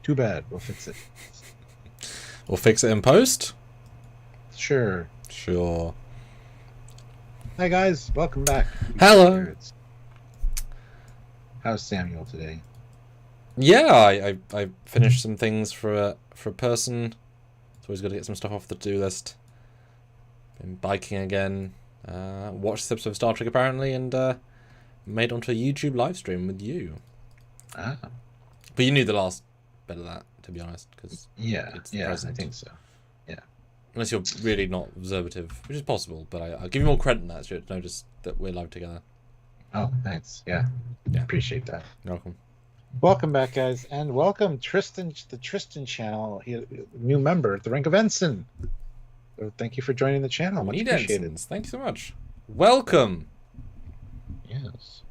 Too bad. We'll fix it. We'll fix it in post? Sure. Sure. Hi, guys. Welcome back. Hello. How's Samuel today? Yeah, I finished some things for a person. It's always good to get some stuff off the to-do list. Been biking again. Watched this episode of Star Trek apparently, and made onto a YouTube live stream with you. Ah. But you knew the last bit of that, to be honest, because it's the present. I think so. Yeah. Unless you're really not observative, which is possible, but I'll give you more credit in that, so you notice that we're live together. Oh, thanks. Yeah. Appreciate that. You're welcome. Welcome back, guys, and welcome Tristan to the Tristan channel. New member at the rank of ensign. So thank you for joining the channel. Much appreciated. Ensigns. Thank you so much. Welcome. Yes.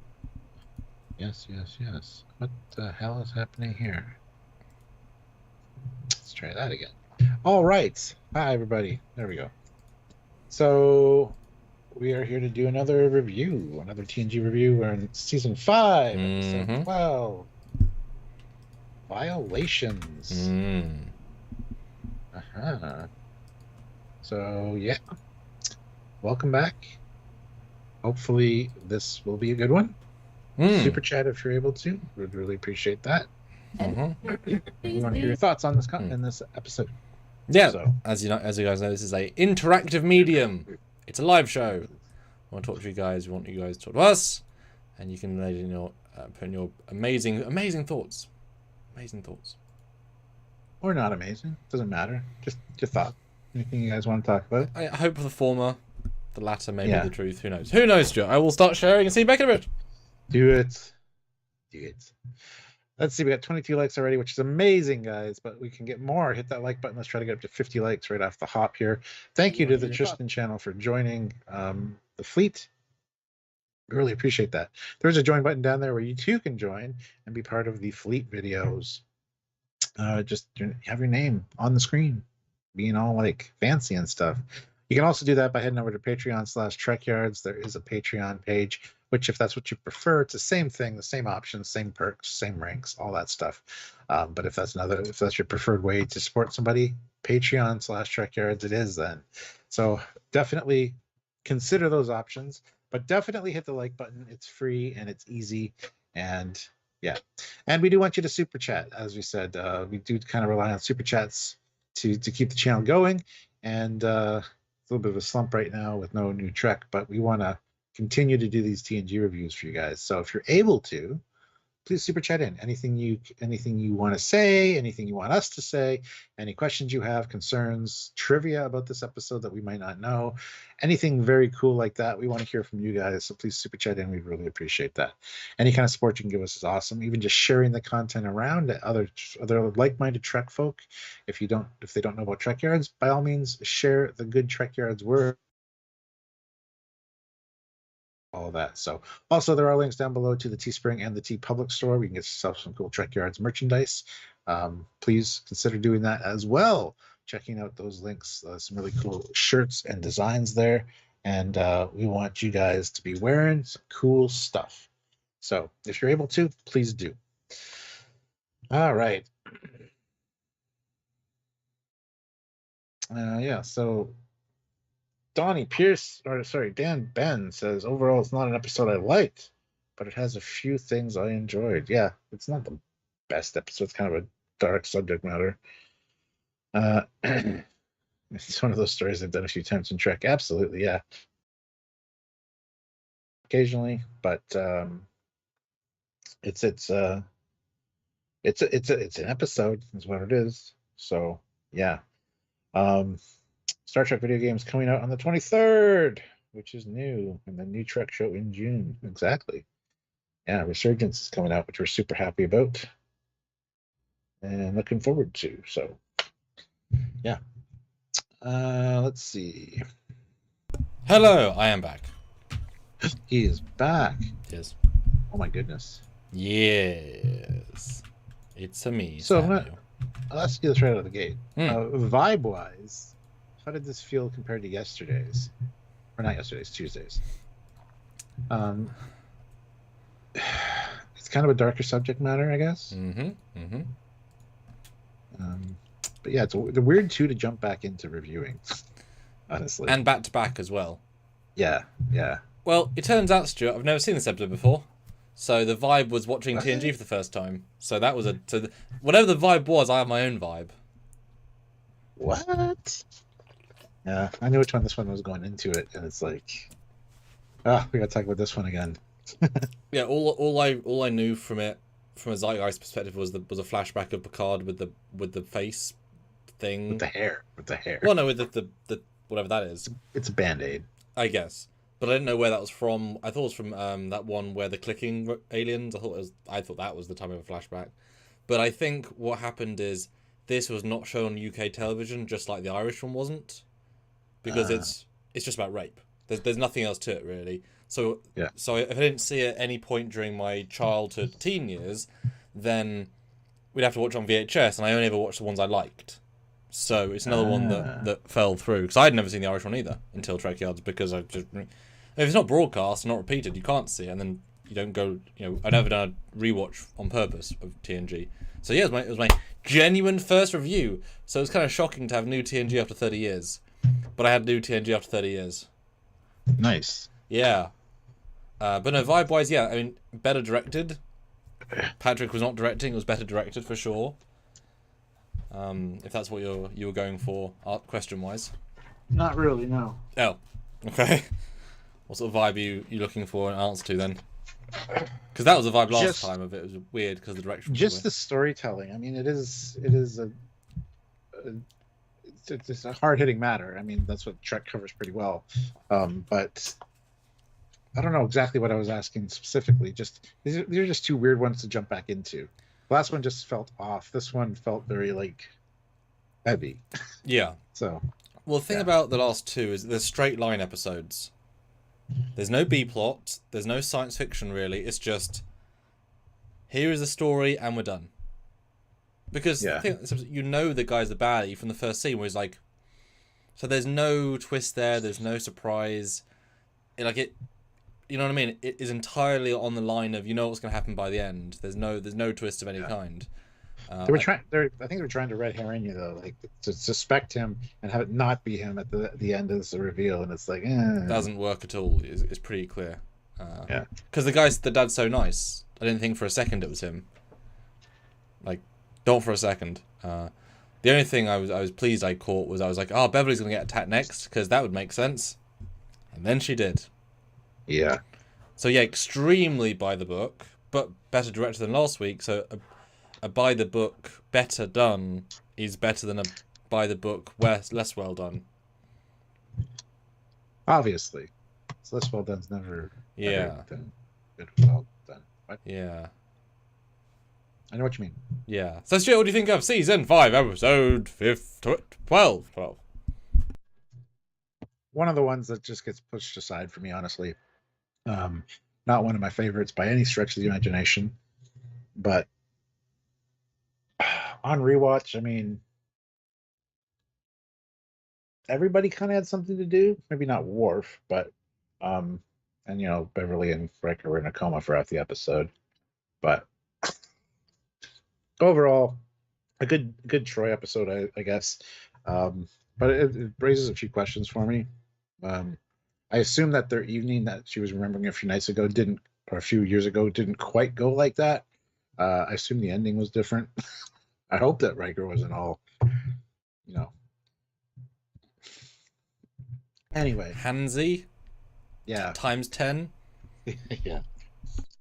Yes. What the hell is happening here? Let's try that again. All right. Hi, everybody. There we go. So we are here to do another review, another TNG review. We're in season 5, episode 12. Violations. So yeah, welcome back. Hopefully this will be a good one. Super chat if you're able to. We'd really appreciate that. We want to hear your thoughts on this in this episode. Yeah, so, as you guys know, this is a interactive medium. It's a live show. We want to talk to you guys. We want you guys to talk to us, and you can put in your amazing thoughts. Amazing thoughts. Or not amazing. Doesn't matter. Just your thought. Anything you guys want to talk about? I hope for the former. The latter may be the truth. Who knows? Who knows, Joe? I will start sharing and see you back in a bit. Do it. Let's see. We got 22 likes already, which is amazing, guys. But we can get more. Hit that like button. Let's try to get up to 50 likes right off the hop here. Thank you to the Tristan channel for joining the fleet. Really appreciate that. There's a join button down there where you too can join and be part of the fleet videos. Just have your name on the screen, being all like fancy and stuff. You can also do that by heading over to Patreon/Trekyards. There is a Patreon page, which if that's what you prefer, it's the same thing, the same options, same perks, same ranks, all that stuff. But if that's your preferred way to support somebody, Patreon/Trekyards it is then. So definitely consider those options. But definitely hit the like button. It's free and it's easy. And yeah. And we do want you to super chat, as we said. We do kind of rely on super chats to keep the channel going. And it's a little bit of a slump right now with no new Trek, but we want to continue to do these TNG reviews for you guys. So if you're able to, please super chat in. Anything you want to say, anything you want us to say, any questions you have, concerns, trivia about this episode that we might not know, anything very cool like that, we want to hear from you guys. So please super chat in. We really appreciate that. Any kind of support you can give us is awesome. Even just sharing the content around to other like-minded Trek folk. If they don't know about Trekyards, by all means, share the good Trekyards word. All of that. So also there are links down below to the Teespring and the TeePublic store. We can get yourself some cool Trekyards merchandise. Please consider doing that as well. Checking out those links, some really cool shirts and designs there. And we want you guys to be wearing some cool stuff. So if you're able to, please do. All right. So Dan Ben says, overall, it's not an episode I liked, but it has a few things I enjoyed. Yeah, it's not the best episode. It's kind of a dark subject matter. It's one of those stories I've done a few times in Trek. Absolutely, yeah. Occasionally, but it's an episode, is what it is. So, yeah. Star Trek video games coming out on the 23rd, which is new, and the new Trek show in June. Exactly. Yeah, Resurgence is coming out, which we're super happy about and looking forward to. So, yeah. Let's see. Hello, I am back. He is back. Yes. Oh my goodness. Yes. It's a me. So I'll ask you this right out of the gate. Vibe-wise, how did this feel compared to yesterday's? Or not yesterday's, Tuesdays. It's kind of a darker subject matter, I guess. But yeah, it's a weird too to jump back into reviewing, honestly. And back to back as well. Yeah, yeah. Well, it turns out, Stuart, I've never seen this episode before. So the vibe was watching TNG for the first time. So that was whatever the vibe was, I have my own vibe. What? Yeah, I knew which one this one was going into it, and it's like, we gotta talk about this one again. Yeah, all I knew from it, from a zeitgeist perspective, was a flashback of Picard with the face thing. With the hair. Well, no, with the whatever that is. It's a Band-Aid, I guess. But I didn't know where that was from. I thought it was from that one where the clicking aliens. I thought that was the time of a flashback. But I think what happened is this was not shown on UK television, just like the Irish one wasn't, because it's just about rape. There's nothing else to it really. So yeah. So if I didn't see it at any point during my childhood, teen years, then we'd have to watch it on VHS, and I only ever watched the ones I liked. So it's another one that fell through, because I'd never seen the Irish one either until Trekyards, because if it's not broadcast, not repeated, you can't see it, and then you don't go. I've never done a rewatch on purpose of TNG. So yeah, it was my genuine first review. So it's kind of shocking to have new TNG after 30 years, but I had new TNG after 30 years. Nice. Yeah, but no, vibe wise, yeah. I mean, better directed. Patrick was not directing; it was better directed for sure. If that's what you were going for, question wise. Not really, no. Oh, okay. What sort of vibe are you looking for an answer to then? Because that was the vibe last time of it. It was weird because the direction. Just the storytelling. I mean, it's a hard hitting matter. I mean, that's what Trek covers pretty well. But I don't know exactly what I was asking specifically. Just these are just two weird ones to jump back into. The last one just felt off. This one felt very heavy. Yeah. So. Well, the thing about the last two is they're straight line episodes. There's no B plot. There's no science fiction really. It's just here is the story and we're done. Because the guy's the baddie from the first scene where he's like, so there's no twist there. There's no surprise. You know what I mean? It is entirely on the line of what's going to happen by the end. There's no twist of any kind. I think they were trying to red herring you though, to suspect him and have it not be him at the end of the reveal, and it's doesn't work at all. It's pretty clear. Yeah, because the dad's so nice. I didn't think for a second it was him. Don't for a second. The only thing I was pleased I caught was I was like, oh, Beverly's gonna get attacked next because that would make sense, and then she did. Yeah. So yeah, extremely by the book, but better directed than last week. So a by the book better done is better than a by the book less well done. Obviously, so less well done's never good well done. What? Yeah, I know what you mean. Yeah. So Stuart, what do you think of season 5, episode 12? One of the ones that just gets pushed aside for me, honestly. Not one of my favorites by any stretch of the imagination, but on rewatch, I mean, everybody kind of had something to do. Maybe not Worf, but and Beverly and Riker were in a coma for half the episode, but overall, a good Troy episode, I guess. But it raises a few questions for me. I assume that their evening that she was remembering a few years ago didn't quite go like that. I assume the ending was different. I hope that Riker wasn't all, Anyway. Handsy? Yeah. Times 10? Yeah.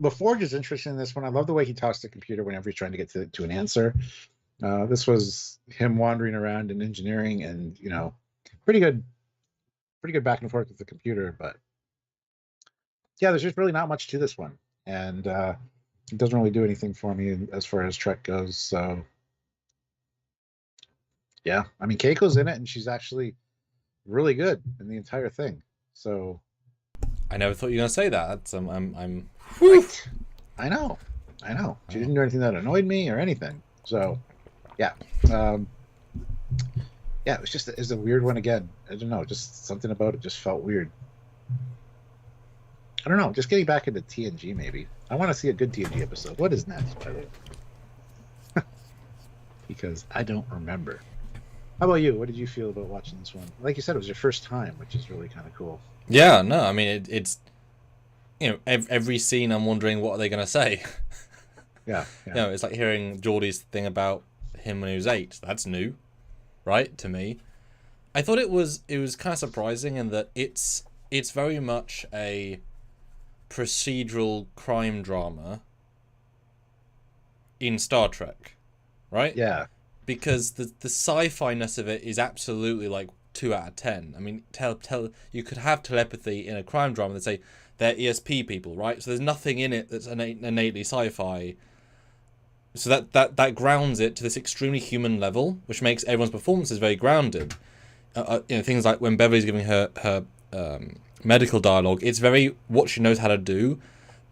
LaForge is interesting in this one. I love the way he talks to the computer whenever he's trying to get to an answer. This was him wandering around in engineering and, pretty good back and forth with the computer, but yeah, there's just really not much to this one, and it doesn't really do anything for me as far as Trek goes. So yeah, I mean, Keiko's in it, and she's actually really good in the entire thing. So I never thought you were gonna say that. That's, I'm. Right. I know. She didn't do anything that annoyed me or anything. So yeah. Yeah, it's a weird one again. I don't know, just something about it just felt weird. I don't know, just getting back into TNG maybe. I want to see a good TNG episode. What is next, by the way? because I don't remember. How about you? What did you feel about watching this one? Like you said, it was your first time, which is really kind of cool. Yeah, no, I mean it's every scene I'm wondering what are they gonna say. Yeah, You yeah, know, it's like hearing Geordie's thing about him when he was 8. That's new, right? To me, I thought it was kind of surprising in that it's very much a procedural crime drama in Star Trek, right? yeah, Because the sci-fi-ness of it is absolutely like 2 out of 10. I mean, you could have telepathy in a crime drama that say they're ESP people, right? So there's nothing in it that's innately sci-fi. So that grounds it to this extremely human level, which makes everyone's performances very grounded. Things like when Beverly's giving her medical dialogue, it's very what she knows how to do,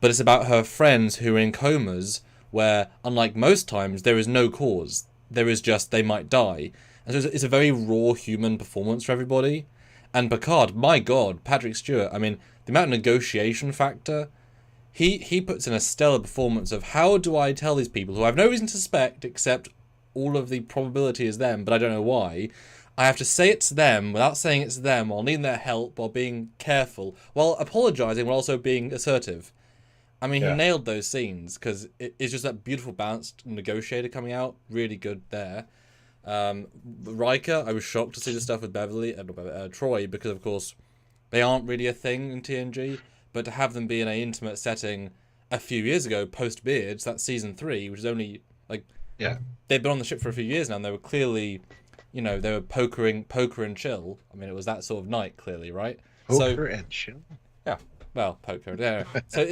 but it's about her friends who are in comas where, unlike most times, there is no cause. There is just they might die. And so it's a very raw human performance for everybody. And Picard, my God, Patrick Stewart, I mean, the amount of negotiation factor, he puts in a stellar performance of how do I tell these people who I have no reason to suspect except all of the probability is them, but I don't know why. I have to say it's them without saying it's them while needing their help, while being careful, while apologising, while also being assertive. I mean, he yeah. nailed those scenes because it's just that beautiful balanced negotiator coming out. Really good there. Riker, I was shocked to see the stuff with Beverly and Troy because, of course, they aren't really a thing in TNG. But to have them be in an intimate setting a few years ago, post Beards, that's season 3, which is only like Yeah. they've been on the ship for a few years now, and they were clearly, they were poker and chill. I mean, it was that sort of night, clearly, right? Poker and chill. Yeah, well, poker. Yeah. So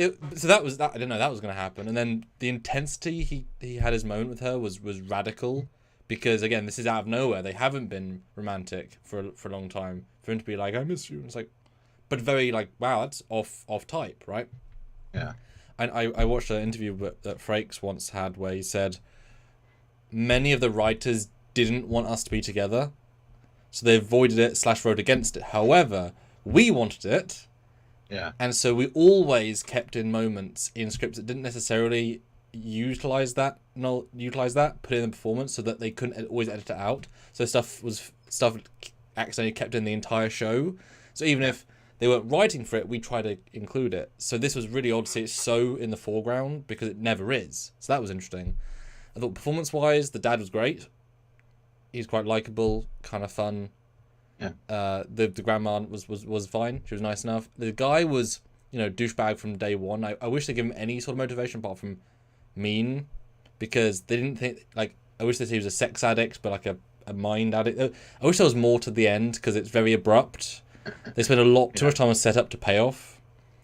that was that. I didn't know that was going to happen, and then the intensity he had his moment with her was radical, because again, this is out of nowhere. They haven't been romantic for a long time. For him to be like, "I miss you," and it's like, but very like, wow, that's off type, right? Yeah. And I watched an interview that Frakes once had where he said many of the writers didn't want us to be together, so they avoided it / wrote against it. However, we wanted it. Yeah. And so we always kept in moments in scripts that didn't necessarily utilize that, put it in the performance so that they couldn't always edit it out. So stuff accidentally kept in the entire show. So even if they weren't writing for it, we tried to include it. So this was really odd to see it so in the foreground because it never is. So that was interesting. I thought performance-wise, the dad was great. He's quite likable, kind of fun. Yeah. The grandma was fine. She was nice enough. The guy was, douchebag from day one. I wish they'd give him any sort of motivation apart from mean, because they didn't think, like, I wish that he was a sex addict, but like a mind addict. I wish there was more to the end because it's very abrupt. They spend too much time on setup to payoff.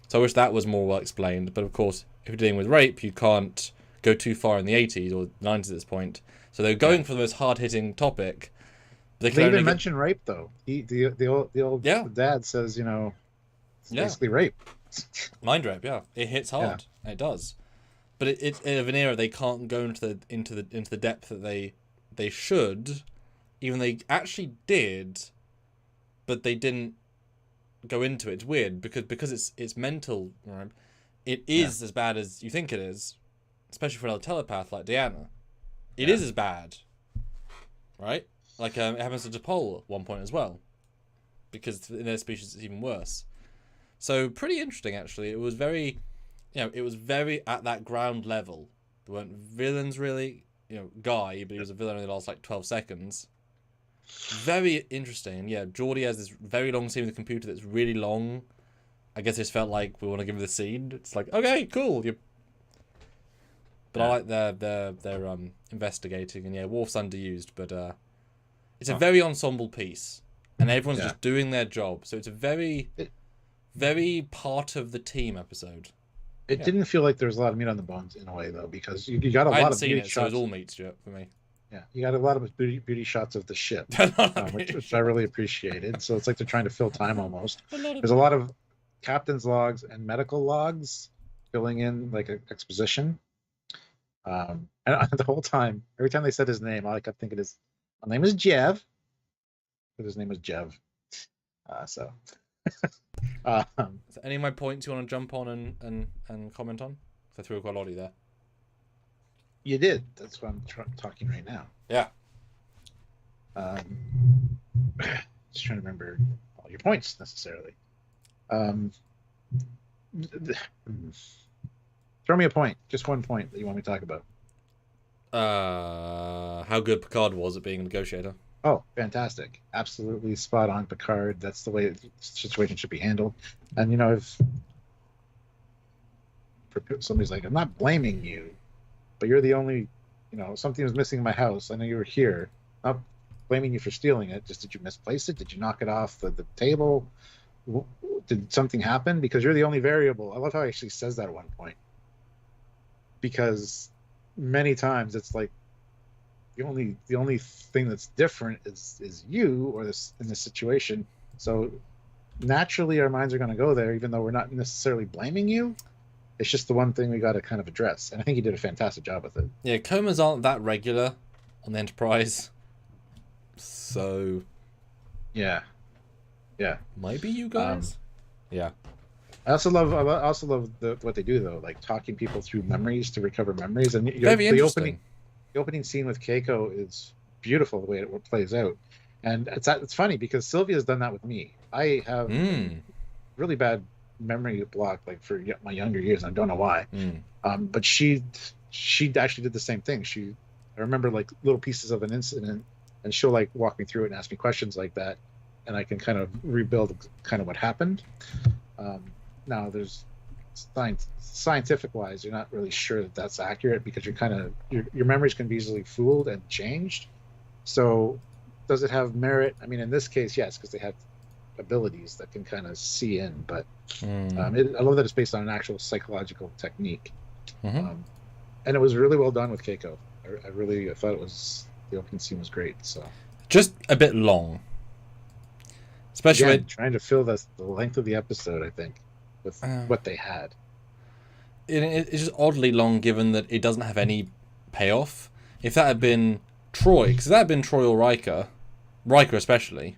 So I wish that was more well explained. But of course, if you're dealing with rape, you can't go too far in the 80s or 90s at this point. So they're going for the most hard-hitting topic. They even mention rape, though. The old dad says, it's basically rape. Mind rape, yeah. It hits hard. And it does. But it's of an era they can't go into the depth that they should. Even they actually did, but they didn't go into it. It's weird because it's mental, right? It is as bad as you think it is, especially for another telepath like Deanna. It is as bad, right? Like it happens to T'Pol at one point as well, because in their species it's even worse. So pretty interesting, actually. It was very, it was very at that ground level. There weren't villains really. Guy, but he was a villain in the last like 12 seconds. Very interesting. Yeah, Geordie has this very long scene with the computer that's really long. I guess it just felt like we want to give her the scene. It's like, okay, cool. But I like their investigating, and Worf's underused, but it's a very ensemble piece, and everyone's just doing their job. So it's a very, very part of the team episode. It didn't feel like there was a lot of meat on the bones in a way, though, because you got a lot of beauty shots. So it was all meat, Stuart, for me. Yeah, you got a lot of beauty shots of the ship, which I really appreciated. So it's like they're trying to fill time almost. There's a lot of captain's logs and medical logs filling in like an exposition. And the whole time, every time they said his name, I kept thinking my name is Jev. But his name was Jev. So any of my points you want to jump on and comment on? I threw quite a lot of you there. You did. That's what I'm talking right now. Yeah. Just trying to remember all your points necessarily. Throw me a point. Just one point that you want me to talk about. How good Picard was at being a negotiator. Oh, fantastic. Absolutely spot on, Picard. That's the way the situation should be handled. And, you know, if somebody's like, I'm not blaming you, but you're the only, you know, something was missing in my house. I know you were here. Not blaming you for stealing it. Just did you misplace it? Did you knock it off the table? Did something happen? Because you're the only variable. I love how he actually says that at one point. Because many times it's like the only thing that's different is you or this in this situation. So naturally our minds are going to go there, even though we're not necessarily blaming you. It's just the one thing we got to kind of address, and I think he did a fantastic job with it. Yeah, comas aren't that regular on the Enterprise, so yeah maybe you guys. Yeah. I also love what they do though, like talking people through memories to recover memories, and Very interesting. The opening scene with Keiko is beautiful the way it plays out, and it's funny because Sylvia's done that with me. I have really bad memory block like for my younger years, and I don't know why. But she actually did the same thing. I remember like little pieces of an incident, and she'll like walk me through it and ask me questions like that, and I can kind of rebuild kind of what happened. Now there's scientific wise, you're not really sure that that's accurate because you're kind of your memories can be easily fooled and changed. So does it have merit? I mean, in this case, yes, because they have abilities that can kind of see in, but I love that it's based on an actual psychological technique. And it was really well done with Keiko. I thought the opening scene was great. So just a bit long, especially trying to fill the length of the episode, I think, with what they had. It's just oddly long, given that it doesn't have any payoff. If that had been Troy, because that had been Troy or Riker especially,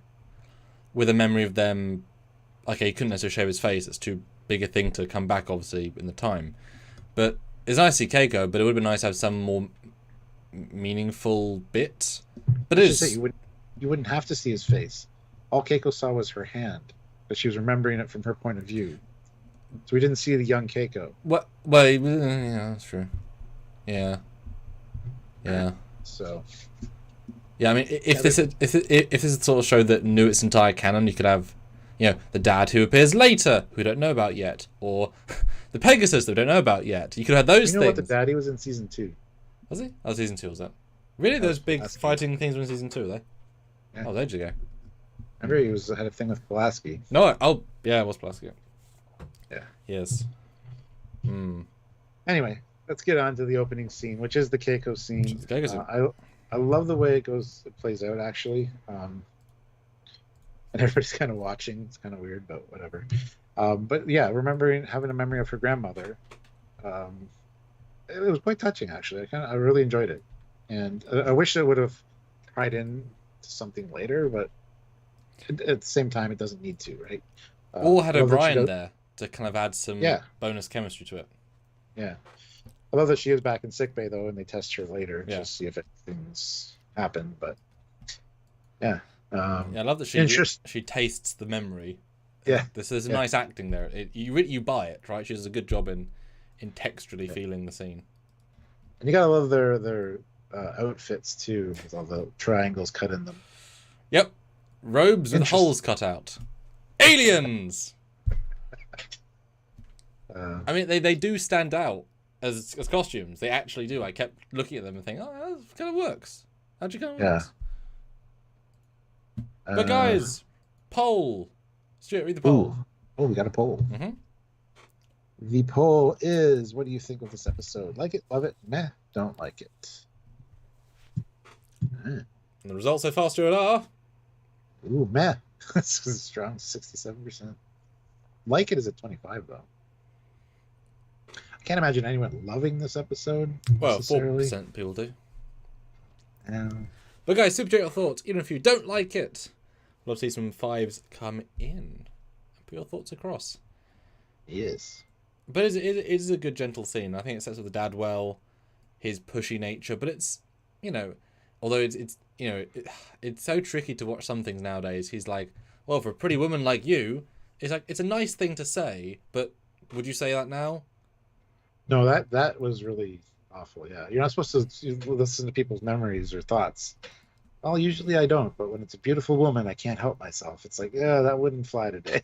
with a memory of them, okay, he couldn't necessarily show his face. It's too big a thing to come back, obviously, in the time. But it's nice to see Keiko, but it would have been nice to have some more meaningful bit. But it is. You wouldn't have to see his face. All Keiko saw was her hand, but she was remembering it from her point of view. So we didn't see the young Keiko. What? Well, yeah, that's true. Yeah. So. Yeah, I mean, if this had sort of showed that knew its entire canon, you could have, you know, the dad who appears later, who we don't know about yet, or the Pegasus that we don't know about yet. You could have those things. You know what? The daddy was in season 2. Was he? Oh, season 2 was that? Really? Those big fighting things were in season 2, were they? Yeah. Oh, ages ago. Remember, he had a thing with Pulaski. No, yeah, it was Pulaski. Yeah. Yes. Anyway, let's get on to the opening scene, which is the Keiko scene. I love the way it plays out, actually. And everybody's kind of watching. It's kind of weird, but whatever. But yeah, having a memory of her grandmother, it was quite touching, actually. I really enjoyed it, and I wish it would have tied in to something later, but at the same time, it doesn't need to, right? Or had O'Brien there to kind of add some bonus chemistry to it. Yeah. I love that she is back in sickbay, though, and they test her later to see if things happen. But yeah, I love that she tastes the memory. Yeah, there's nice acting there. You buy it, right? She does a good job in texturally feeling the scene. And you gotta love their outfits too, with all the triangles cut in them. Yep, robes with holes cut out. Aliens. I mean, they do stand out. As costumes, they actually do. I kept looking at them and thinking, "Oh, that kind of works." Actually, kind of works. But guys, poll. Stuart, read the poll. Oh, we got a poll. The poll is: what do you think of this episode? Like it, love it, meh, don't like it. And the results so far, Stuart, are meh. That's a strong 67%. Like it is at 25 though. Can't imagine anyone loving this episode. Well, 4% people do. Yeah. But guys, super chat your thoughts. Even if you don't like it, love to see some 5s come in and put your thoughts across. Yes. But it is a good, gentle scene. I think it sets up the dad well. his pushy nature, but it's, you know, although it's you know, it's so tricky to watch some things nowadays. He's like, well, for a pretty woman like you, it's like, it's a nice thing to say, but would you say that now? No, that was really awful. Yeah, you're not supposed to listen to people's memories or thoughts. Well, usually I don't, but when it's a beautiful woman, I can't help myself. It's like, yeah, that wouldn't fly today. But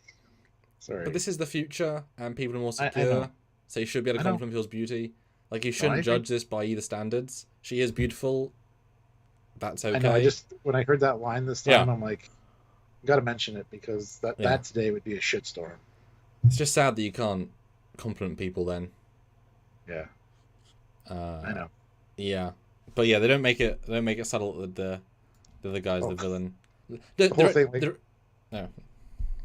Sorry. this is the future, and people are more I know. secure, so you should be able I to know. compliment people's beauty. Like, you No, I shouldn't agree. judge this by either standards. She is beautiful. That's I know. I okay. just when I heard that line this Yeah. time, I'm like, got to mention it because Yeah. that today would be a shitstorm. It's just sad that you can't compliment people then. Yeah, I Uh, know. yeah. But yeah, they don't make it. They don't make it subtle that the other guy's Oh, the villain. the whole thing, like No.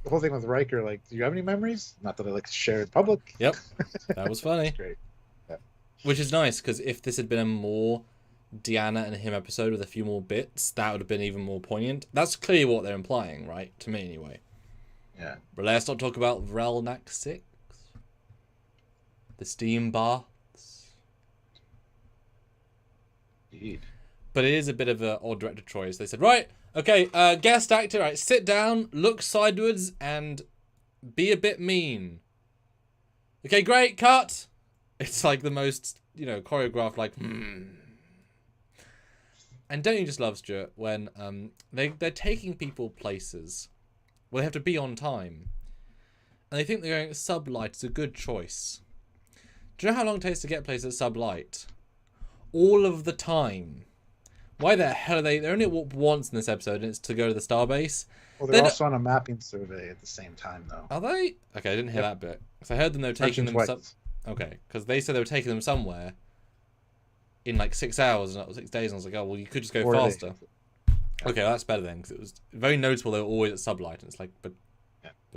the whole thing with Riker, like, do you have any memories? Not that I like to share in public. Yep. That was funny. It's great. Yeah. Which is nice, because if this had been a more Deanna and him episode with a few more bits, that would have been even more poignant. That's clearly what they're implying, right? To me, anyway. Yeah. But let's not talk about Vrelnak 6. The steam baths. Indeed. But it is a bit of an odd director choice. They said, right, okay, guest actor, right, sit down, look sideways, and be a bit mean. Okay, great, cut! It's like the most, you know, choreographed, like, And don't you just love, Stuart, when they're taking people places where they have to be on time, and they think they're going sublight is a good choice. Do you know how long it takes to get places at sublight? All of the time. Why the hell are they? They're only at warp once in this episode, and it's to go to the starbase. Well, they're also on a mapping survey at the same time, though. Are they? Okay, I didn't hear that bit. Because I heard them they were taking them. Okay, because they said they were taking them somewhere in like 6 hours, not 6 days. And I was like, oh well, you could just go faster. Okay, well, that's better then, because it was very noticeable they were always at sublight, and it's like, but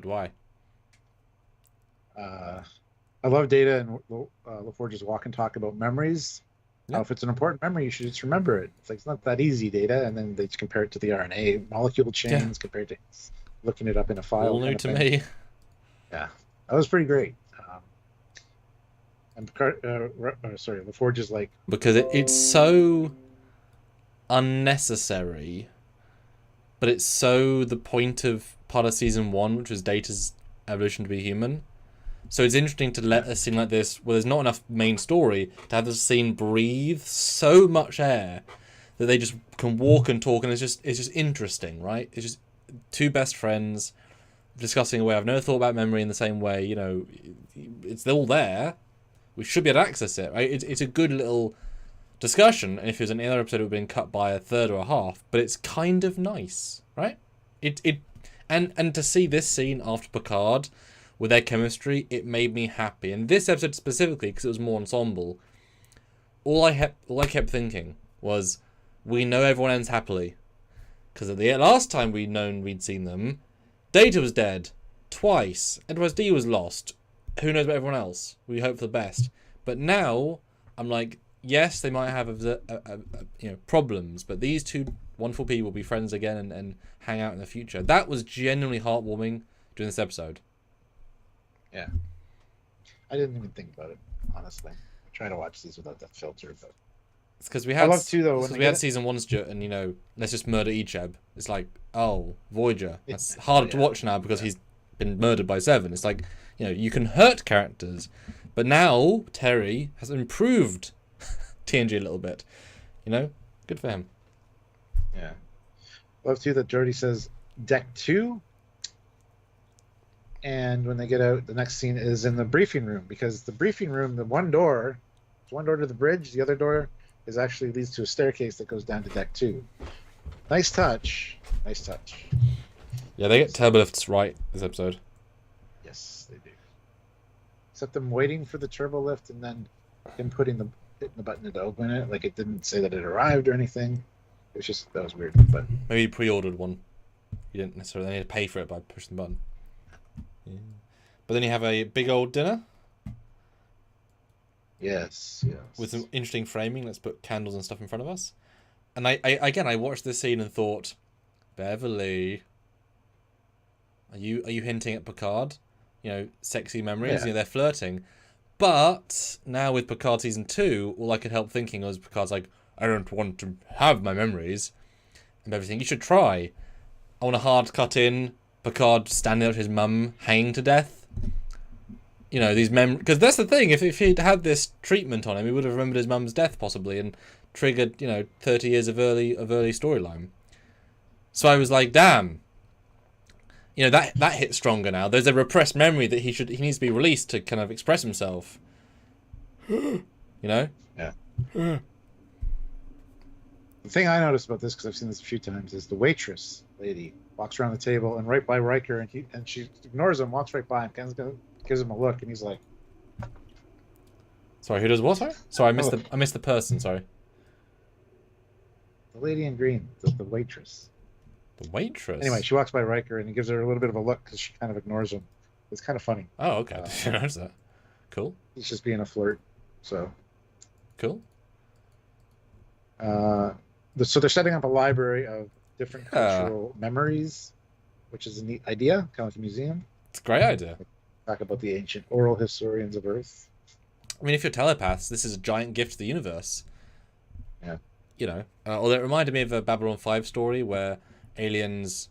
why? I love Data and LaForge's walk and talk about memories. Yeah. If it's an important memory, you should just remember it. It's like, it's not that easy, Data, and then they just compare it to the RNA molecule chains compared to looking it up in a file. All new to me. Yeah, that was pretty great. And Picard, LaForge is like, because it's so unnecessary, but it's so the point of part of season 1, which was Data's evolution to be human. So it's interesting to let a scene like this, where there's not enough main story, to have the scene breathe so much air that they just can walk and talk, and it's just interesting, right? It's just two best friends discussing a way I've never thought about memory in the same way. You know, it's all there. We should be able to access it, right? It's a good little discussion, and if it was any other episode, it would have been cut by a third or a half. But it's kind of nice, right? And to see this scene after Picard with their chemistry, it made me happy. And this episode specifically, because it was more ensemble, all I kept thinking was, we know everyone ends happily, because at the last time we'd seen them, Data was dead twice. Enterprise D was lost. Who knows about everyone else? We hope for the best. But now I'm like, yes, they might have problems, but these two wonderful people will be friends again and hang out in the future. That was genuinely heartwarming during this episode. Yeah, I didn't even think about it, honestly. I try to watch these without that filter, but it's because we had. I love too, though. Because we had season 1, Stuart, and let's just murder Icheb. It's like, oh, Voyager. That's harder to watch now because he's been murdered by 7. It's like, you can hurt characters, but now Terry has improved TNG a little bit. Good for him. Yeah, love too that Geordi says deck 2. And when they get out, the next scene is in the briefing room, because the briefing room, there's one door to the bridge. The other door is actually leads to a staircase that goes down to deck 2. Nice touch. Yeah, they get turbolifts right this episode. Yes, they do. Except them waiting for the turbo lift and then him hitting the button to open it. Like, it didn't say that it arrived or anything. It was just, that was weird. But maybe he pre-ordered one. You didn't necessarily need to pay for it by pushing the button. Yeah. But then you have a big old dinner. Yes. With some interesting framing. Let's put candles and stuff in front of us. And I watched this scene and thought, Beverly, are you hinting at Picard? Sexy memories. Yeah. They're flirting. But now with Picard season 2, all I could help thinking was Picard's like, I don't want to have my memories and everything. You should try. I want a hard cut in Picard standing up to his mum, hanging to death. You know, these because that's the thing. If he'd had this treatment on him, he would have remembered his mum's death possibly and triggered 30 years of early storyline. So I was like, damn. That hits stronger now. There's a repressed memory that he needs to be released to kind of express himself. Yeah. The thing I noticed about this, because I've seen this a few times, is the waitress lady walks around the table and right by Riker, and she ignores him, walks right by him, gives him a look, and he's like, "Sorry, who does what? Sorry, I missed the person. Sorry." The lady in green, the waitress. The waitress. Anyway, she walks by Riker and he gives her a little bit of a look because she kind of ignores him. It's kind of funny. Oh, okay. I didn't notice that. Cool. He's just being a flirt. So. Cool. So they're setting up a library of different cultural memories, which is a neat idea, kind of like a museum. It's a great idea. Talk about the ancient oral historians of Earth. I mean, if you're telepaths, this is a giant gift to the universe. Yeah. Although it reminded me of a Babylon 5 story where aliens,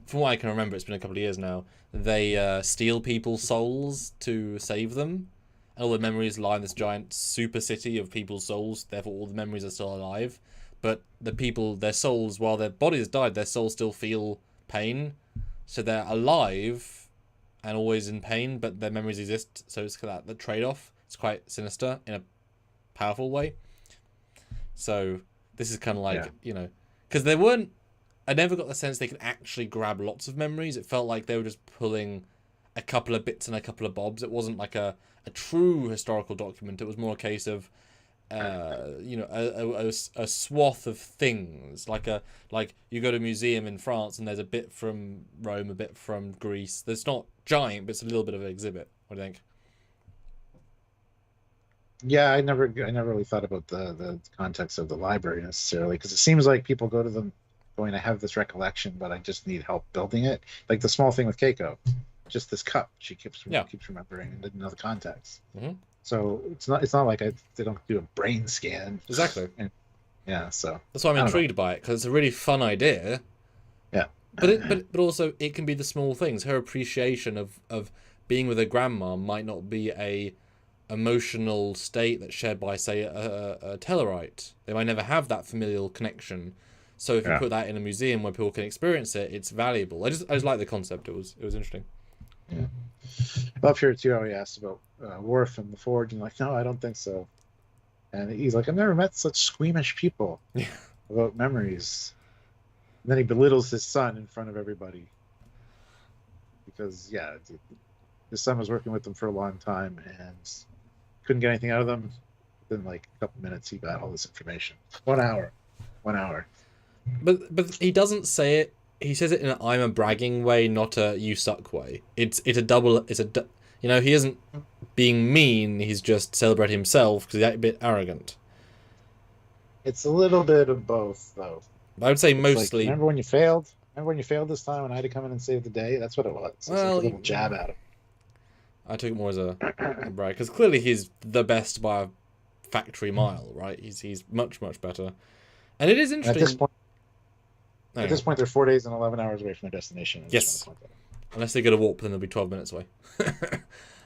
from what I can remember, it's been a couple of years now, they steal people's souls to save them. And all the memories lie in this giant super city of people's souls, therefore all the memories are still alive. But the people, their souls, while their bodies died, their souls still feel pain. So they're alive and always in pain, but their memories exist. So it's the trade-off. It's quite sinister in a powerful way. So this is kind of like, because they weren't, I never got the sense they could actually grab lots of memories. It felt like they were just pulling a couple of bits and a couple of bobs. It wasn't like a true historical document. It was more a case of, a swath of things. Like you go to a museum in France and there's a bit from Rome, a bit from Greece. It's not giant, but it's a little bit of an exhibit. What do you think? Yeah, I never really thought about the context of the library necessarily, because it seems like people go to them going, I have this recollection, but I just need help building it. Like the small thing with Keiko, just this cup she keeps remembering and didn't know the context. Mm-hmm. So it's not like they don't do a brain scan. Exactly. So that's why I'm intrigued by it, because it's a really fun idea. Yeah. But also it can be the small things. Her appreciation of being with her grandma might not be a emotional state that's shared by, say, a Tellarite. They might never have that familial connection. So if you put that in a museum where people can experience it, it's valuable. I just like the concept. It was interesting. Yeah. Up here too, he asked about Worf and the Forge, and like, no, I don't think so. And he's like, I've never met such squeamish people about memories. And then he belittles his son in front of everybody because his son was working with them for a long time and couldn't get anything out of them. Within like a couple minutes, he got all this information. 1 hour. But he doesn't say it. He says it in an I'm a bragging way, not a you suck way. He isn't being mean. He's just celebrating himself because he's a bit arrogant. It's a little bit of both, though. I would say mostly. Like, remember when you failed? Remember when you failed this time and I had to come in and save the day? That's what it was. It's like a little jab at him. I took it more as a brag because clearly he's the best by a factory mile, right? He's much better, and it is interesting. At this point, they're 4 days and 11 hours away from their destination. Yes, unless they go to warp, then they'll be 12 minutes away.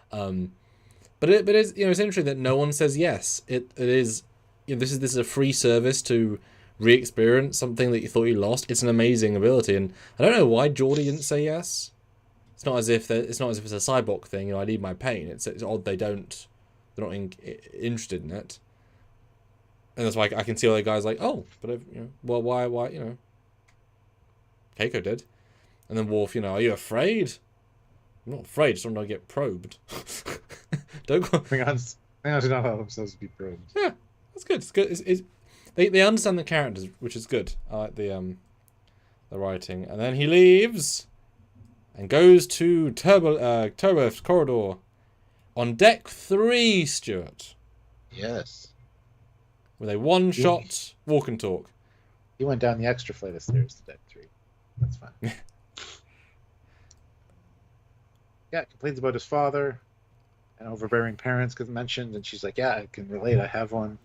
But it's interesting that no one says yes. It is this is a free service to re-experience something that you thought you lost. It's an amazing ability, and I don't know why Geordi didn't say yes. It's not as if it's a cyborg thing. I need my pain. It's odd they're not interested in it, and that's why I can see all the guys like, oh, but why Keiko did, and then Worf, are you afraid? I'm not afraid. Just don't get probed. Don't go. Klingons do not allow themselves to be probed. Yeah, that's good. It's good. They understand the characters, which is good. I like the writing, and then he leaves. And goes to Turbo Corridor on deck 3, Stuart. Yes. With a one-shot walk and talk. He went down the extra flight of stairs to deck 3. That's fine. Complains about his father, and overbearing parents get mentioned, and she's like, "Yeah, I can relate. I have one."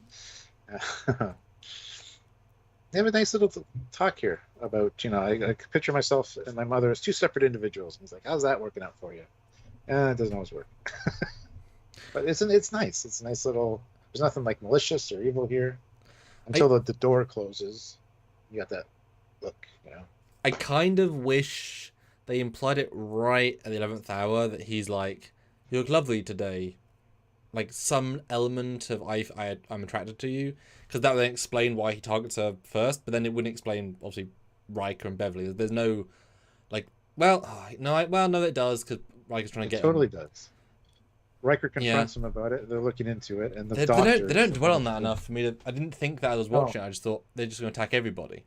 They have a nice little talk here about, I picture myself and my mother as two separate individuals. And he's like, "How's that working out for you?" It doesn't always work. But it's nice. It's a nice little. There's nothing like malicious or evil here until the door closes. You got that look, I kind of wish they implied it right at the 11th hour that he's like, "You look lovely today." Like some element of I'm attracted to you, because that would then explain why he targets her first, but then it wouldn't explain obviously Riker and Beverly. There's no like, no, it does, because Riker's trying to get totally him. Does. Riker confronts him about it. They're looking into it, and the doctor. They don't dwell on that enough for me. I didn't think that as I was watching. I just thought they're just going to attack everybody.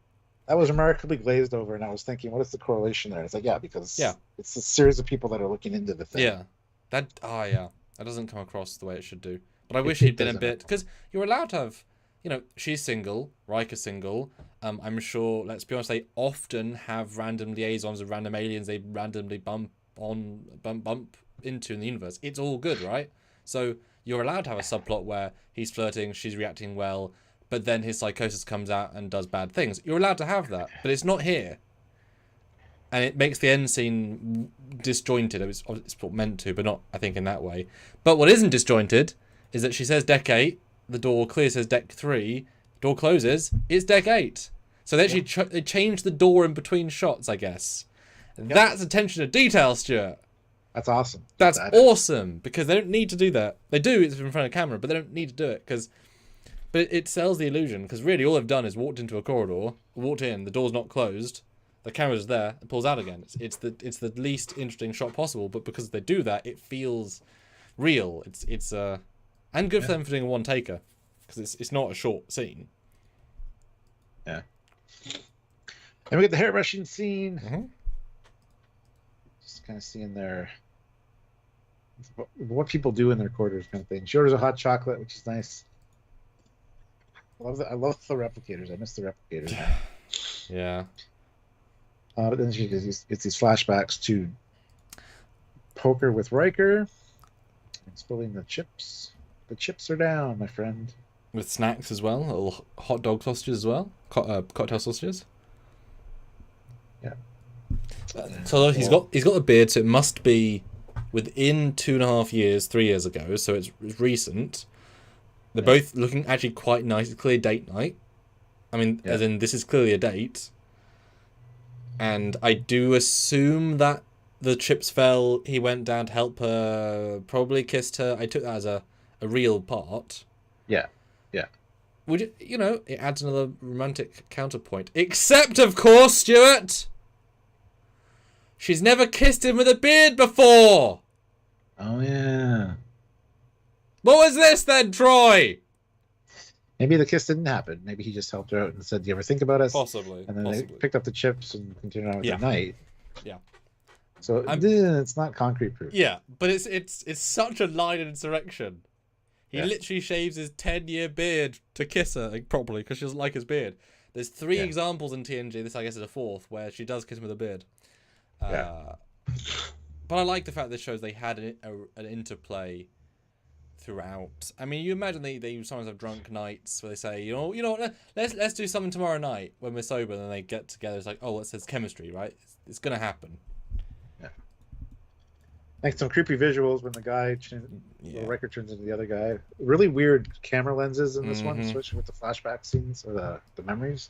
That was remarkably glazed over, and I was thinking, what is the correlation there? It's like, because it's a series of people that are looking into the thing. Yeah, that doesn't come across the way it should do. But I wish he'd been a bit, because you're allowed to have, she's single, Riker's single. I'm sure, let's be honest, they often have random liaisons of random aliens they randomly bump into in the universe. It's all good, right? So you're allowed to have a subplot where he's flirting, she's reacting well, but then his psychosis comes out and does bad things. You're allowed to have that, but it's not here. And it makes the end scene disjointed. It's meant to, but not, I think, in that way. But what isn't disjointed is that she says deck 8, the door clearly says deck 3, door closes, it's deck 8. So they actually they changed the door in between shots, I guess. Yep. That's attention to detail, Stuart. That's awesome. That's awesome, because they don't need to do that. They do, it's in front of camera, but they don't need to do it, but it sells the illusion, because really all they've done is walked into a corridor, walked in, the door's not closed, the camera's there, it pulls out again. It's the least interesting shot possible, but because they do that, it feels real. It's and good for them for doing a one-taker, because it's not a short scene. Yeah. Then we get the hair-brushing scene. Mm-hmm. Just kind of seeing what people do in their quarters, kind of thing. She orders a hot chocolate, which is nice. I love the replicators. I miss the replicators. Yeah. But then she gets these flashbacks to poker with Riker. It's filling the chips. The chips are down, my friend. With snacks as well, little hot dog sausages as well, cocktail sausages. Yeah. So he's got the beard, so it must be within 2.5 years, 3 years ago. So it's recent. They're both looking actually quite nice. It's clearly date night. I mean, as in this is clearly a date. And I do assume that the chips fell. He went down to help her. Probably kissed her. I took that as a real part. Yeah. Would it adds another romantic counterpoint. Except, of course, Stuart, she's never kissed him with a beard before. Oh yeah. What was this then, Troy? Maybe the kiss didn't happen. Maybe he just helped her out and said, "Do you ever think about us?" Possibly. And then they picked up the chips and continued on with the night. Yeah. So it's not concrete proof. Yeah, but it's such a line in insurrection. He literally shaves his 10-year beard to kiss her properly because she doesn't like his beard. There's 3 examples in TNG. This, I guess, is a 4th where she does kiss him with a beard. But I like the fact this shows they had an interplay throughout. I mean, you imagine they sometimes have drunk nights where they say, you know what, let's do something tomorrow night when we're sober, and then they get together. It's like, oh, it's chemistry, right? It's gonna happen. Like some creepy visuals when the guy, Riker turns into the other guy. Really weird camera lenses in this one, especially with the flashback scenes or the memories.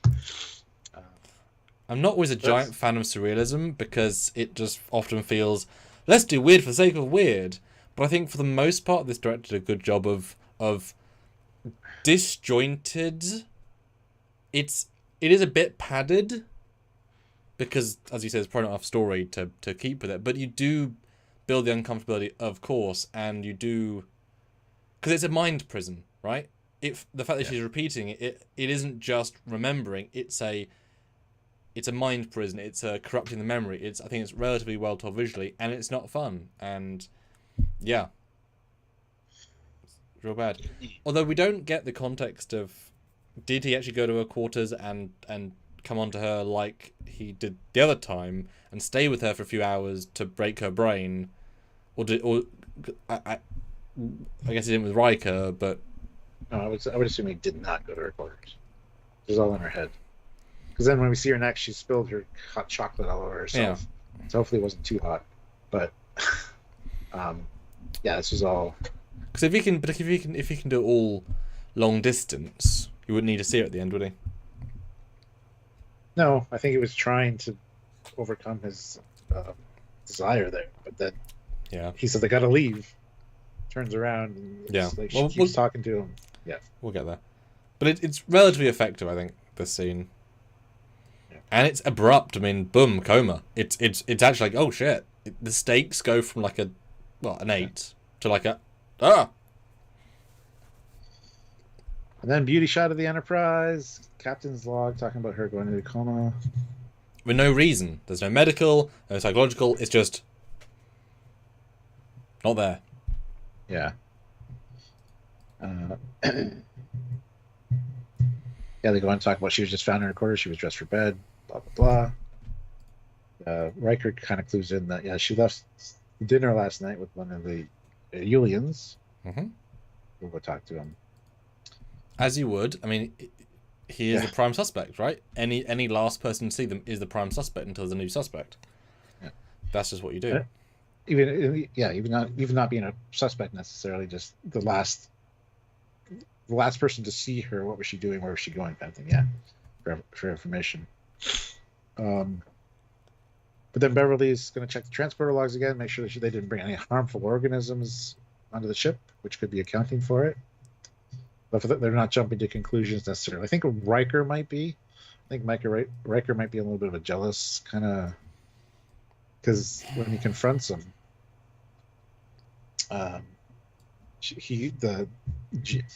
I'm not always a giant fan of surrealism because it just often feels, let's do weird for the sake of weird. But I think for the most part, this director did a good job of disjointed. It is a bit padded because, as you said, it's probably not enough story to keep with it. But you do build the uncomfortability, of course, and you do, because it's a mind prison, right? If the fact that she's repeating it isn't just remembering. It's a mind prison. It's corrupting the memory. I think it's relatively well told visually, and it's not fun. And yeah, it's real bad. Although we don't get the context of, did he actually go to her quarters and come onto her like he did the other time and stay with her for a few hours to break her brain, or I guess he didn't with Riker, but No, I would assume he did not go to her quarters. It was all in her head. Because then when we see her next, she spilled her hot chocolate all over herself. Yeah. So hopefully it wasn't too hot. But yeah, this was all. Because if he can do it all long distance, he wouldn't need to see her at the end, would he? No, I think he was trying to overcome his desire there, but then he said they got to leave. Turns around and like she keeps talking to him. Yeah, we'll get there. But it's relatively effective, I think, this scene. Yeah. And it's abrupt. I mean, boom, coma. It's actually like, oh shit. The stakes go from like an 8 to like a And then beauty shot of the Enterprise. Captain's log talking about her going into coma. With no reason. There's no medical, no psychological. It's just not there. Yeah. Yeah, they go on and talk about she was just found in her quarters. She was dressed for bed. Blah blah blah. Riker kind of clues in that she left dinner last night with one of the Yulians. Mm-hmm. We'll go talk to him. As you would. I mean, he is the prime suspect, right? Any last person to see them is the prime suspect until there's a new suspect. Yeah. That's just what you do. Even not being a suspect necessarily, just the last person to see her. What was she doing? Where was she going? Kind of thing. Yeah, for information. But then Beverly's going to check the transporter logs again, make sure that they didn't bring any harmful organisms onto the ship, which could be accounting for it. But they're not jumping to conclusions necessarily. I think Riker might be. I think Riker might be a little bit of a jealous kind of, because when he confronts him, my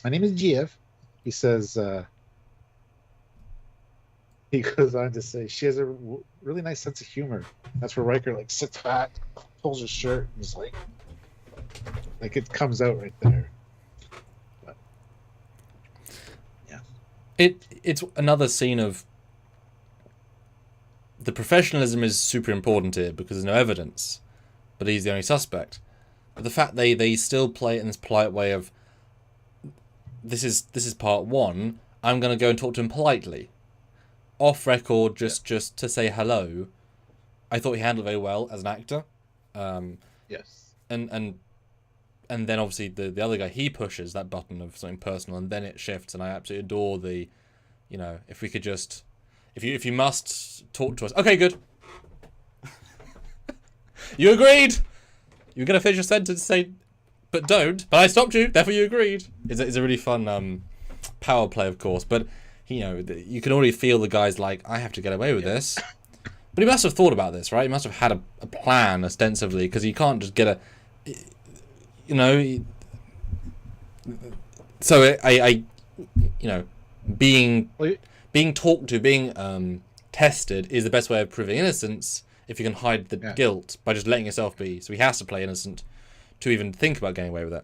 name is Jeev. He says, he goes on to say she has a really nice sense of humor. That's where Riker like sits back, pulls his shirt, and is like it comes out right there. But, yeah, it's another scene of the professionalism is super important here because there's no evidence, but he's the only suspect. But the fact they still play it in this polite way of this is part one. I'm going to go and talk to him politely, off record, just to say hello. I thought he handled it very well as an actor. Yes. And then obviously the other guy, he pushes that button of something personal, and then it shifts. And I absolutely adore the, if we could just, if you must talk to us, okay, good. You agreed. You're gonna finish your sentence, say, but don't. But I stopped you, therefore you agreed. It's a really fun power play, of course. But you can already feel the guy's like, I have to get away with this. But he must have thought about this, right? He must have had a plan ostensibly, because you can't just get So being talked to, being tested is the best way of proving innocence. If you can hide the guilt by just letting yourself be. So he has to play innocent to even think about getting away with it.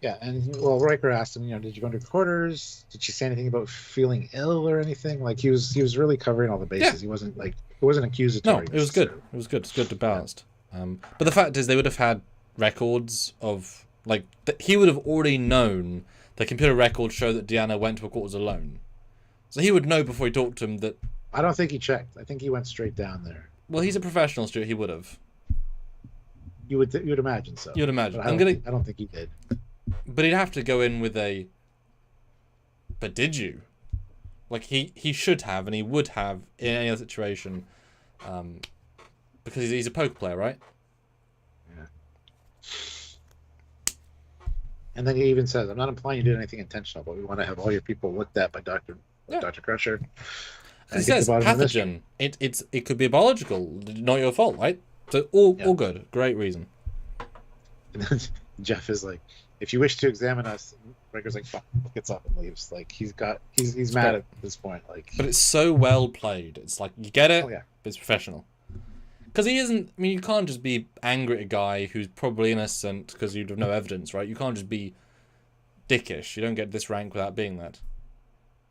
Yeah, and Riker asked him, did you go into quarters? Did she say anything about feeling ill or anything? Like he was really covering all the bases. Yeah. He wasn't it wasn't accusatory. No, it was good. It was good. It's good to balanced. But the fact is, they would have had records of he would have already known. The computer records show that Deanna went to her quarters alone, so he would know before he talked to him that. I don't think he checked. I think he went straight down there. Well, he's a professional, Stuart. He would have. You would imagine so. You would imagine. I don't think he did. But he'd have to go in with a. But did you? He should have, and he would have in any other situation, because he's a poker player, right? Yeah. And then he even says, "I'm not implying you did anything intentional, but we want to have all your people looked at by Dr. Crusher." He says pathogen. It could be biological, not your fault, right? So all good, great reason. And then Jeff is like, "If you wish to examine us," Riker's like, "Fuck," gets up and leaves. Like he's mad at this point. But it's so well played. It's like you get it, but it's professional. Because he isn't. I mean, you can't just be angry at a guy who's probably innocent because you have no evidence, right? You can't just be dickish. You don't get this rank without being that.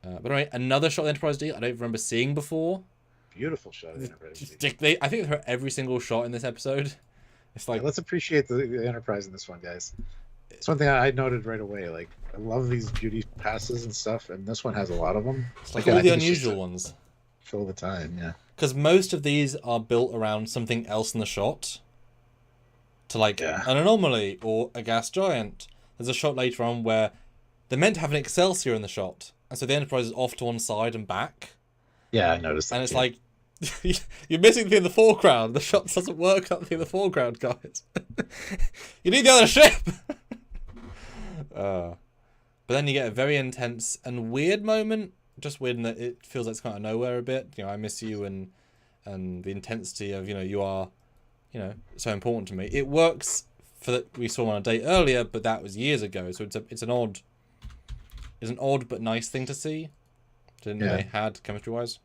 But anyway, another shot of the Enterprise D I don't remember seeing before. Beautiful shot of the Enterprise D. I think they're every single shot in this episode. It's like let's appreciate the Enterprise in this one, guys. It's one thing I noted right away. Like, I love these beauty passes and stuff, and this one has a lot of them. It's like all the unusual ones. Fill the time, yeah. Because most of these are built around something else in the shot. To like an anomaly or a gas giant. There's a shot later on where they're meant to have an Excelsior in the shot, and so the Enterprise is off to one side and back. Yeah, I noticed that. And it's like, you're missing the thing in the foreground. The shot doesn't work up in the foreground, guys. You need the other ship! But then you get a very intense and weird moment. Just weird in that it feels like it's kind of nowhere a bit. You know, I miss you, and the intensity of, you know, you are, you know, so important to me. It works for that we saw on a date earlier, but that was years ago. So it's an odd but nice thing to see. Didn't they had chemistry wise.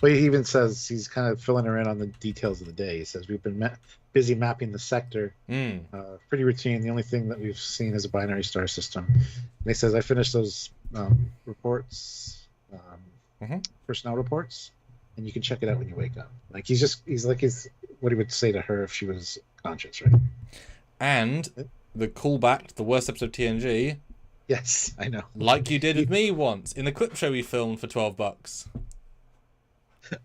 Well, he even says he's kind of filling her in on the details of the day. He says we've been busy mapping the sector. Pretty routine. The only thing that we've seen is a binary star system. And he says I finished those reports, personnel reports, and you can check it out when you wake up. Like he's what he would say to her if she was conscious, right? And the callback to the worst episode of TNG. Yes, I know. Like you did with me once in the clip show we filmed for $12.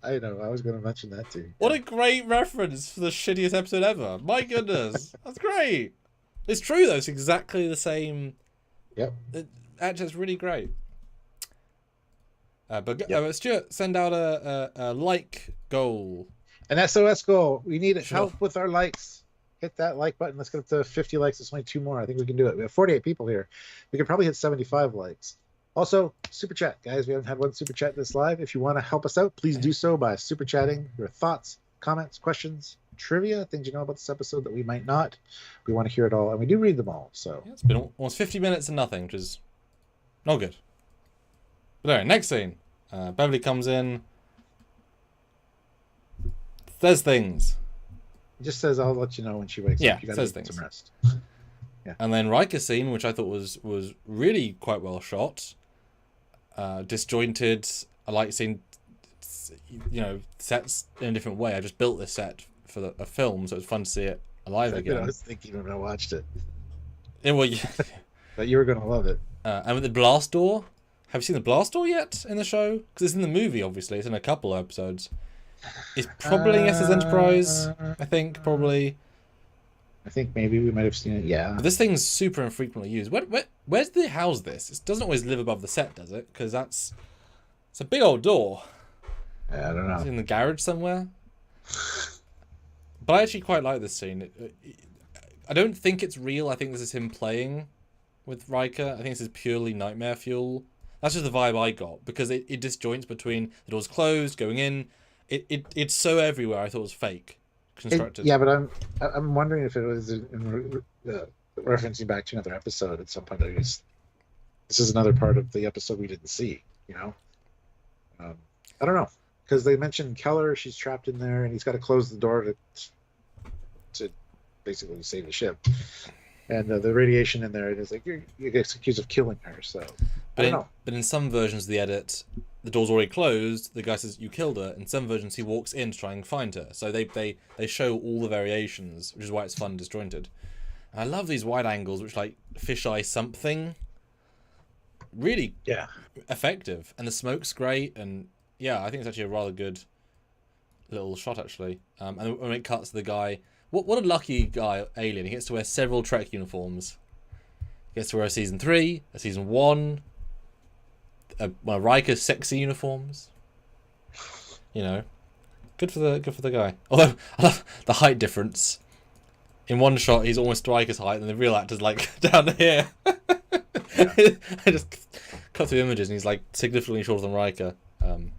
I know. I was going to mention that too. What a great reference for the shittiest episode ever. My goodness. That's great. It's true, though. It's exactly the same. Yep. Actually, it's really great. But Stuart, send out a like goal. An SOS goal. We need help with our likes. Hit that like button. Let's get up to 50 likes. It's only 2 more. I think we can do it. We have 48 people here. We could probably hit 75 likes. Also, super chat, guys. We haven't had one super chat this live. If you want to help us out, please do so by super chatting your thoughts, comments, questions, trivia, things you know about this episode that we might not. We want to hear it all, and we do read them all. So it's been almost 50 minutes and nothing, which is not good. But anyway, next scene. Beverly comes in. Says things. It just says, "I'll let you know when she wakes up." You gotta says get things. some rest. Yeah. And then Riker's scene, which I thought was really quite well shot. Disjointed. I like seeing, you know, sets in a different way. I just built this set for a film, so it was fun to see it alive again. I was thinking when I watched it. Well, yeah. But you were going to love it. And with the blast door, have you seen the blast door yet in the show? Because it's in the movie, obviously. It's in a couple of episodes. It's probably SS Enterprise, I think, probably. I think maybe we might have seen it, yeah. But this thing's super infrequently used. Where's they house this? It doesn't always live above the set, does it? Because it's a big old door. Yeah, I don't know. Is it in the garage somewhere? But I actually quite like this scene. I don't think it's real. I think this is him playing with Riker. I think this is purely nightmare fuel. That's just the vibe I got, because it disjoints between the doors closed, going in. It's so everywhere. I thought it was fake. Constructed. Yeah, but I'm wondering if it was referencing back to another episode at some point. This is another part of the episode we didn't see. You know, I don't know, because they mentioned Keller. She's trapped in there, and he's got to close the door to basically save the ship. And the radiation in there, it is like you get accused of killing her. So I don't know. But in some versions of the edit, the door's already closed. The guy says you killed her. In some versions, he walks in to try and find her. So they show all the variations, which is why it's fun, disjointed. And I love these wide angles, which like fisheye something. Really, effective. And the smoke's great. And yeah, I think it's actually a rather good little shot actually. And when it cuts to the guy, what a lucky guy, alien. He gets to wear several Trek uniforms. He gets to wear a season 3, a season 1. One of Riker's sexy uniforms. You know, good for the guy. Although I love the height difference. In one shot, he's almost Riker's height, and the real actor's like down here. I just cut through images, and he's like significantly shorter than Riker. And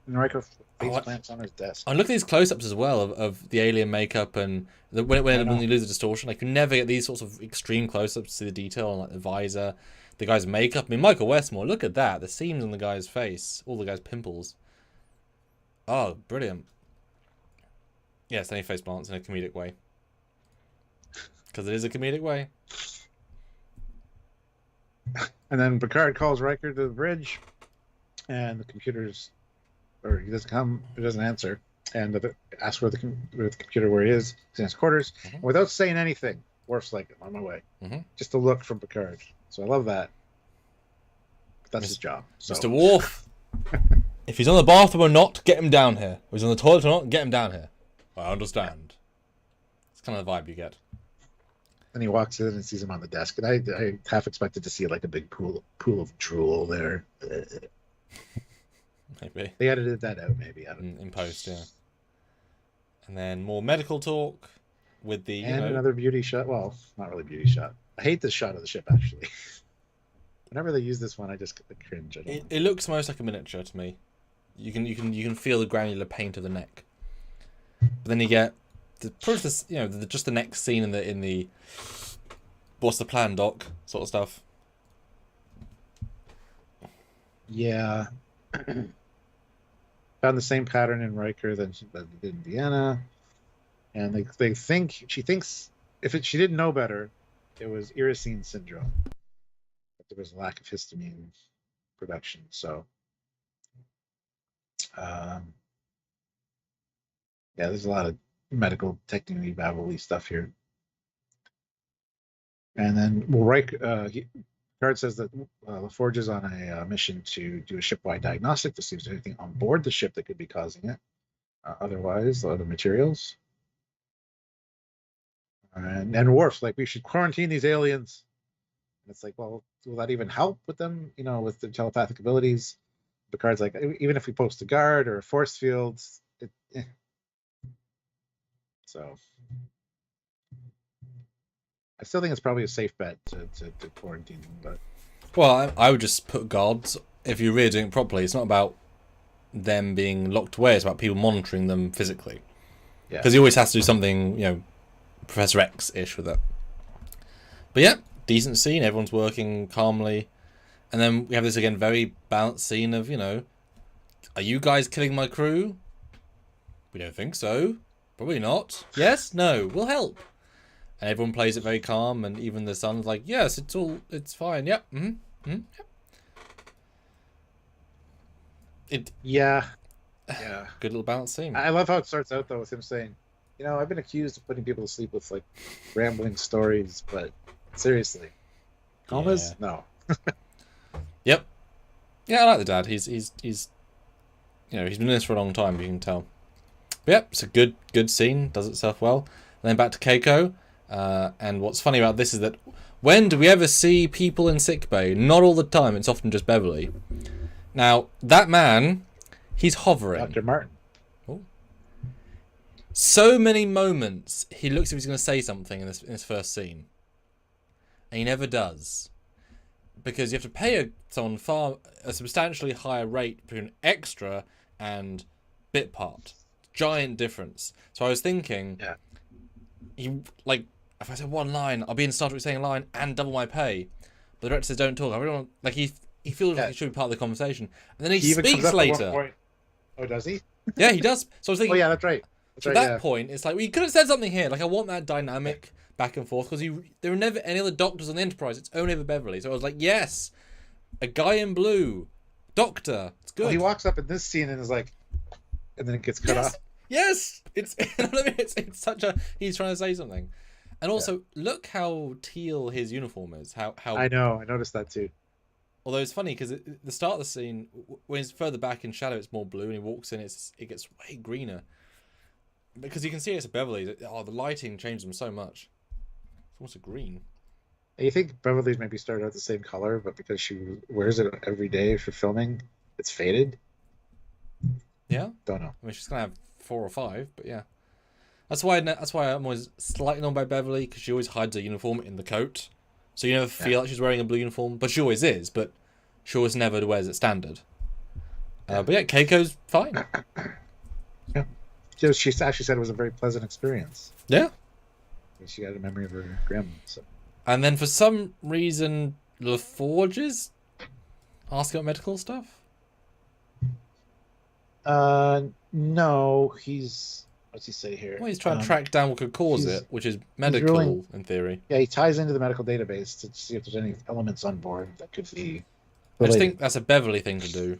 Riker face plants on his desk. I look at these close-ups as well of the alien makeup, and when you lose the distortion, like you never get these sorts of extreme close-ups to see the detail on like the visor. The guy's makeup. I mean, Michael Westmore, look at that. The seams on the guy's face. All the guy's pimples. Oh, brilliant. Yeah, it's only face plants in a comedic way. Because it is a comedic way. And then Picard calls Riker to the bridge. And the computer's... Or he doesn't come. He doesn't answer. And asks where the computer where he is. He's in his quarters. And without saying anything, Worf's like, I'm on my way. Mm-hmm. Just a look from Picard. So I love that. But that's his job. So. Mr. Worf, if he's on the bathroom or not, get him down here. If he's on the toilet or not, get him down here. I understand. It's kind of the vibe you get. And he walks in and sees him on the desk, and I half expected to see like a big pool of drool there. Maybe they edited that out. Maybe in post, yeah. And then more medical talk with the another beauty shot. Well, not really beauty shot. I hate this shot of the ship actually. Whenever they use this one, I just cringe. It looks most like a miniature to me. You can feel the granular paint of the neck. But then you get just the next scene in the what's the plan, Doc sort of stuff. Yeah. Found the same pattern in Riker that did in Deanna, and they think she thinks she didn't know better, it was Iracine syndrome. There was a lack of histamine production, so yeah, there's a lot of medical technically babbly stuff here. And then Picard says that LaForge is on a mission to do a ship-wide diagnostic to see if there's anything on board the ship that could be causing it. Otherwise, the other materials. And Worf's like, we should quarantine these aliens. And it's like, well, will that even help with them, with their telepathic abilities? Picard's like, even if we post a guard or a force field, So I still think it's probably a safe bet to quarantine them. But well, I would just put guards. If you're really doing it properly, it's not about them being locked away. It's about people monitoring them physically. Yeah. Because he always has to do something, Professor X-ish with it. But yeah, decent scene. Everyone's working calmly. And then we have this, again, very balanced scene of, are you guys killing my crew? We don't think so. Probably not. Yes? No. We'll help. And everyone plays it very calm, and even the son's like, yes, it's fine. Yep. Mm-hmm. Mm-hmm. Yep. Yeah. Good little balanced scene. I love how it starts out, though, with him saying, I've been accused of putting people to sleep with, rambling stories, but seriously. Comas? Yeah. No. Yep. Yeah, I like the dad. He's he's been doing this for a long time, you can tell. But yep, it's a good scene, does itself well. And then back to Keiko. And what's funny about this is that when do we ever see people in sickbay? Not all the time. It's often just Beverly. Now, that man, he's hovering. Dr. Martin. Oh. So many moments he looks as if he's going to say something in this first scene. And he never does. Because you have to pay someone a substantially higher rate between extra and bit part. Giant difference. So I was thinking, if I said one line, I'll be in Star Trek saying a line and double my pay. But the director says don't talk. I really want, he feels like he should be part of the conversation. And then he speaks later. Oh, does he? Yeah, he does. So I was thinking, oh yeah, that's right. At that point, it's like, we could have said something here. I want that dynamic back and forth, because there are never any other doctors on the Enterprise. It's only ever Beverly. So I was like, yes, a guy in blue, doctor. It's good. Well, he walks up in this scene and is like, and then it gets cut off. Yes, it's such a, he's trying to say something. And also, look how teal his uniform is. How I know, I noticed that too. Although it's funny because the start of the scene, when it's further back in shadow, it's more blue, and he walks in, it gets way greener. Because you can see it's a Beverly. Oh, the lighting changed them so much. It's almost a green. You think Beverly's maybe started out the same color, but because she wears it every day for filming, it's faded? Yeah? Don't know. I mean, she's going to have 4 or 5, but yeah. That's why I'm always slightly annoyed by Beverly, because she always hides her uniform in the coat. So you never feel like she's wearing a blue uniform, but she always is, but she always never wears it standard. But yeah, Keiko's fine. Yeah. She actually said it was a very pleasant experience. Yeah. She got a memory of her grandma. So. And then for some reason, LaForge is asking about medical stuff? No, what's he say here? Well, he's trying to track down what could cause it, which is medical in theory. Yeah, he ties into the medical database to see if there's any elements on board that could be related. I just think that's a Beverly thing to do.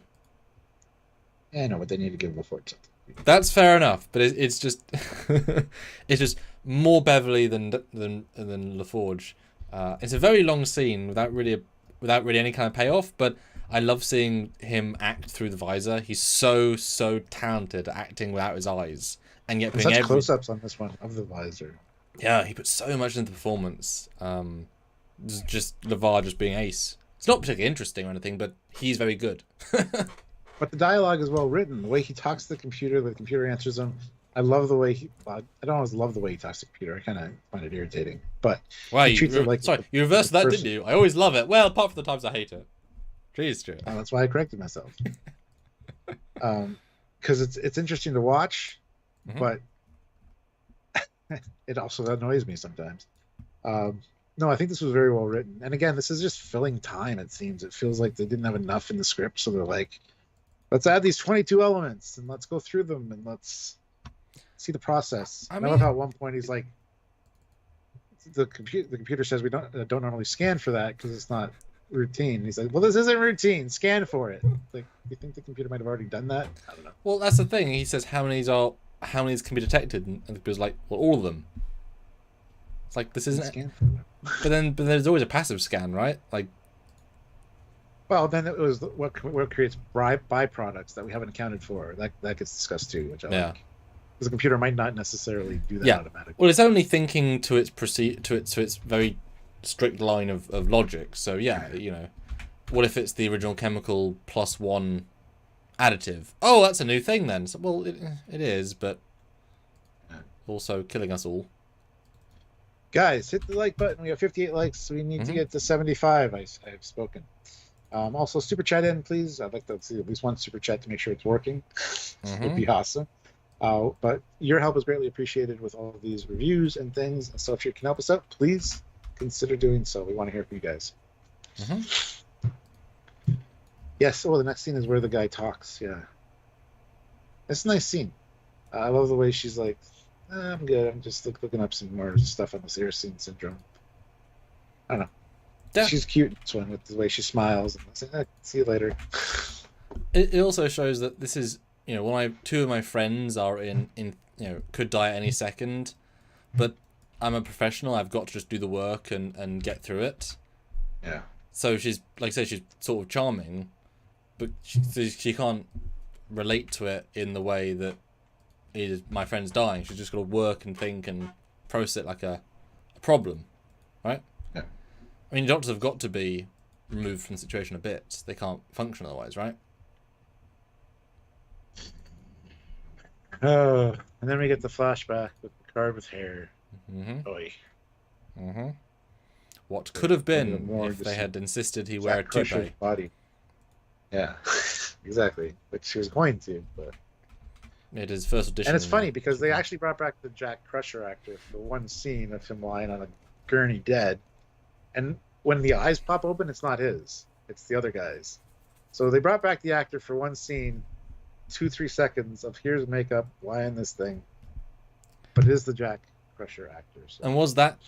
Yeah, I know, but they need to give LaForge something. That's fair enough, but it's just it's just more Beverly than LaForge. It's a very long scene without really any kind of payoff, but I love seeing him act through the visor. He's so talented at acting without his eyes, and yet such close-ups on this one of the visor. Yeah, he puts so much into the performance. Just LeVar just being ace. It's not particularly interesting or anything, but he's very good. But the dialogue is well written. The way he talks to the computer answers him. I love the way I don't always love the way he talks to the computer. I kind of find it irritating. But wow, he treats it like you reversed that, didn't you? I always love it. Well, apart from the times I hate it. Jeez, Stuart. That's why I corrected myself. Because it's interesting to watch, but it also annoys me sometimes. No, I think this was very well written. And again, this is just filling time, it seems. It feels like they didn't have enough in the script, so they're like, let's add these 22 elements and let's go through them and let's see the process. I love how at one point he's like, the computer says we don't normally scan for that because it's not routine. He's like, well, this isn't routine. Scan for it. Like, you think the computer might have already done that? I don't know. Well, that's the thing. He says how many can be detected, and the computer's like, well, all of them. It's like, this isn't it. But there's always a passive scan, right? Like, well, then it was what creates byproducts that we haven't accounted for. That gets discussed too, which I like. Because the computer might not necessarily do that automatically. Well, it's only thinking to its very strict line of logic. So yeah, you know, what if it's the original chemical plus one additive? Oh, that's a new thing then. So, well, it is, but also killing us all. Guys, hit the like button. We have 58 likes. We need to get to 75. I have spoken. Also, super chat in, please. I'd like to see at least one super chat to make sure it's working. It'd be awesome. But your help is greatly appreciated with all of these reviews and things. So if you can help us out, please consider doing so. We want to hear from you guys. Yes. Oh, the next scene is where the guy talks. Yeah. It's a nice scene. I love the way she's like, I'm good. I'm just looking up some more stuff on this Ersine syndrome. I don't know. Yeah. She's cute in this one with the way she smiles. And I say, see you later. It also shows that this is, you know, two of my friends are in could die at any second, but I'm a professional. I've got to just do the work and get through it. Yeah. So she's, like I say, she's sort of charming, but she can't relate to it in the way that my friend's dying. She's just got to work and think and process it like a problem, right? Yeah. I mean, doctors have got to be removed from the situation a bit. They can't function otherwise, right? Oh, and then we get the flashback with Picard with hair. Oy. What could have been if they had insisted he wear a toupee. Body. Yeah, exactly. Which she was going to, but it is first edition. And it's funny because they actually brought back the Jack Crusher actor for one scene of him lying on a gurney dead, and when the eyes pop open, it's not his; it's the other guy's. So they brought back the actor for one scene. 2-3 seconds of here's makeup, why in this thing, but it is the Jack Crusher actor. So. And was that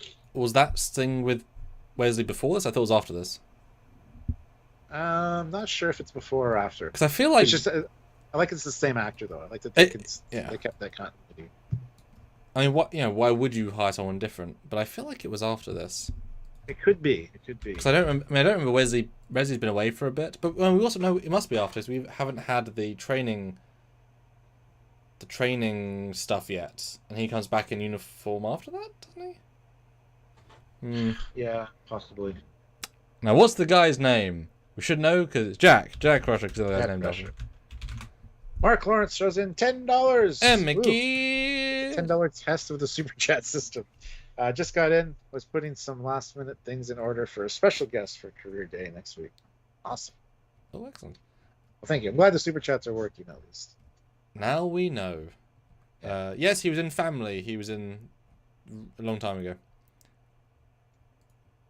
thing with Wesley before this? I thought it was after this. I'm not sure if it's before or after. Because I feel like it's just I like it's the same actor though. I like that they kept that continuity. I mean, why would you hire someone different? But I feel like it was after this. It could be. Because I don't remember Wesley's been away for a bit, but we also know it must be after this. We haven't had the training stuff yet, and he comes back in uniform after that, doesn't he? Yeah, possibly. Now, what's the guy's name? We should know because it's Jack Crusher. Because the guy's name doesn't. Mark Lawrence throws in $10. And Mickey. $10 test of the super chat system. Just got in, was putting some last minute things in order for a special guest for Career Day next week. Awesome. Oh, excellent. Well, thank you. I'm glad the super chats are working at least. Now we know. Yes, he was in Family. He was in a long time ago.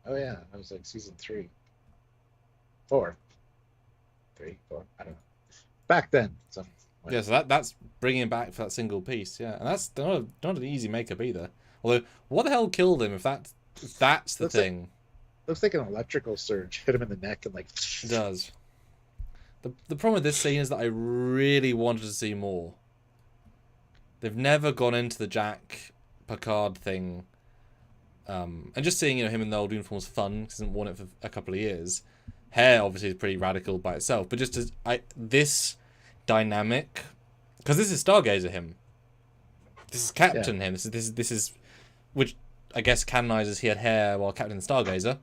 Oh yeah, that was like season 3. 4. 3, 4, I don't know. Back then. Yeah, so that's bringing him back for that single piece, yeah. And that's not an easy makeup either. Although, what the hell killed him if that's the thing? Looks like an electrical surge hit him in the neck and like... It does. The problem with this scene is that I really wanted to see more. They've never gone into the Jack Picard thing, and just seeing him in the old uniform was fun because he hasn't worn it for a couple of years. Hair obviously is pretty radical by itself, but just this dynamic, because this is Stargazer him, this is Captain him, this is which I guess canonizes he had hair while Captain Stargazer.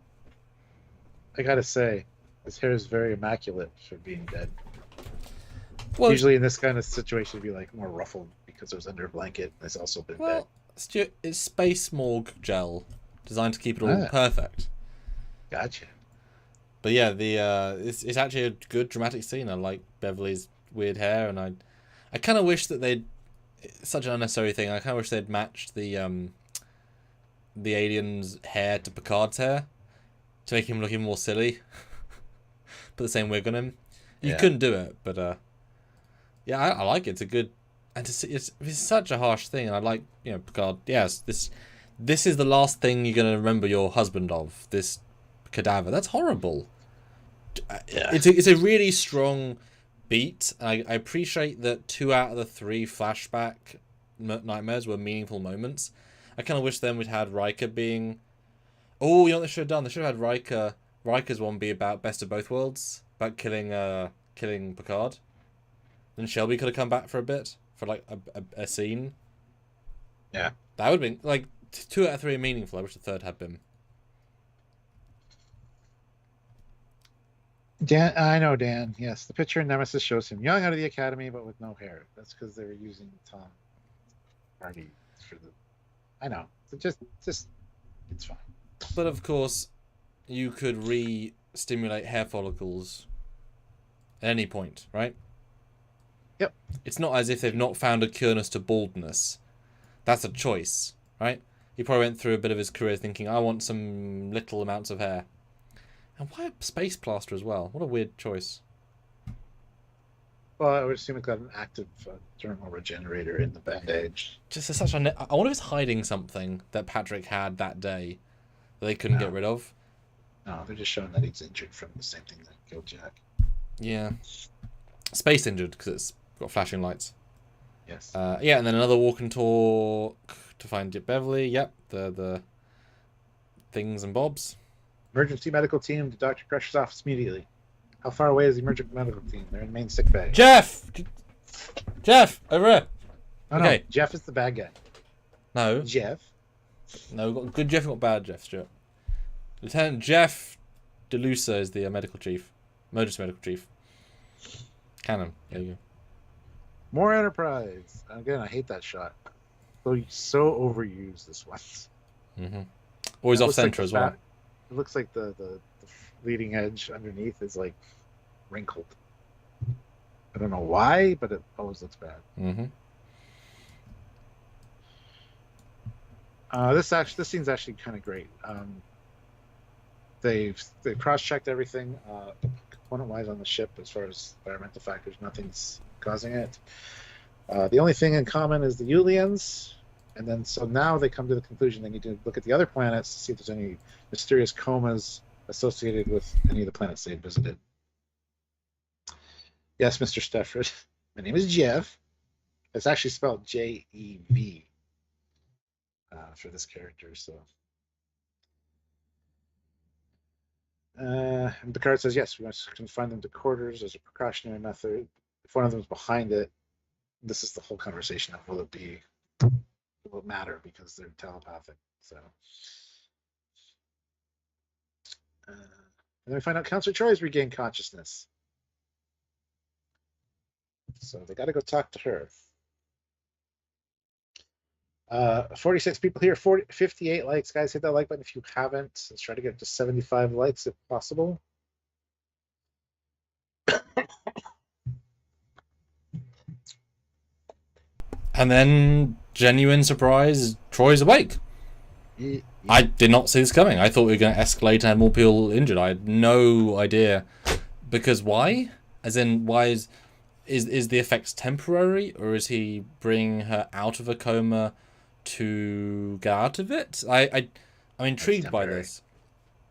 I gotta say, his hair is very immaculate for being dead. Well, usually in this kind of situation, it'd be like more ruffled because it was under a blanket. It's also been dead. Stuart, it's Space Morgue gel designed to keep it all perfect. Gotcha. But yeah, it's actually a good dramatic scene. I like Beverly's weird hair, and I kind of wish that they'd. It's such an unnecessary thing. I kind of wish they'd matched the alien's hair to Picard's hair to make him look even more silly. Put the same wig on him. You couldn't do it, but yeah, I like it. It's a good, and to see it's such a harsh thing. And I like Picard. Yes, this is the last thing you're gonna remember your husband of. This cadaver. That's horrible. Yeah. It's a really strong beat. I appreciate that 2 out of the 3 flashback nightmares were meaningful moments. I kind of wish then we'd had Riker being. Oh, you know what they should have done? They should have had Riker's one be about best of both worlds, about killing Picard. Then Shelby could have come back for a bit for like a scene. Yeah, that would have been like 2 out of 3 meaningful. I wish the third had been. Dan, I know Dan. Yes, the picture in Nemesis shows him young out of the academy, but with no hair. That's because they were using Tom Hardy for the. I know. Just it's fine. But of course, you could re-stimulate hair follicles at any point, right? Yep. It's not as if they've not found a cureness to baldness. That's a choice, right? He probably went through a bit of his career thinking, I want some little amounts of hair. And why a space plaster as well? What a weird choice. Well, I would assume it's got an active thermal regenerator in the bandage. Just such a. I wonder if it's hiding something that Patrick had that day that they couldn't get rid of. No, they're just showing that he's injured from the same thing that killed Jack. Yeah. Space injured because it's got flashing lights. Yes. Yeah, and then another walk and talk to find Beverly. Yep, the things and bobs. Emergency medical team to Dr. Crusher's office immediately. How far away is the emergency medical team? They're in main sick bay. Jeff, over here. Oh, okay. No, Jeff is the bad guy. No. Jeff. No, we've got good Jeff and got bad Jeff, Stuart. Lieutenant Jeff DeLusa is the medical chief. Emergency medical chief. Canon. There you go. More Enterprise. Again, I hate that shot. So overused this one. Mm-hmm. Always off center as well. It looks like the leading edge underneath is like wrinkled. I don't know why, but it always looks bad. Mm-hmm. This scene's actually kind of great. They've cross-checked everything component-wise on the ship as far as environmental factors. Nothing's causing it. The only thing in common is the Yulians, and then so now they come to the conclusion they need to look at the other planets to see if there's any mysterious comas associated with any of the planets they've visited. Yes, Mr. Stefford. My name is Jeff. It's actually spelled Jev for this character. So, and Picard says, yes, we must confine them to quarters as a precautionary method. If one of them is behind it, this is the whole conversation of will it matter because they're telepathic. So, and then we find out Counselor Troy's regained consciousness. So they got to go talk to her. 46 people here, 58 likes. Guys, hit that like button if you haven't. Let's try to get to 75 likes if possible. And then, genuine surprise, Troy's awake. Yeah. I did not see this coming. I thought we were going to escalate and have more people injured. I had no idea. Because why? As in, why is the effect temporary? Or is he bringing her out of a coma to get out of it? I'm intrigued by this.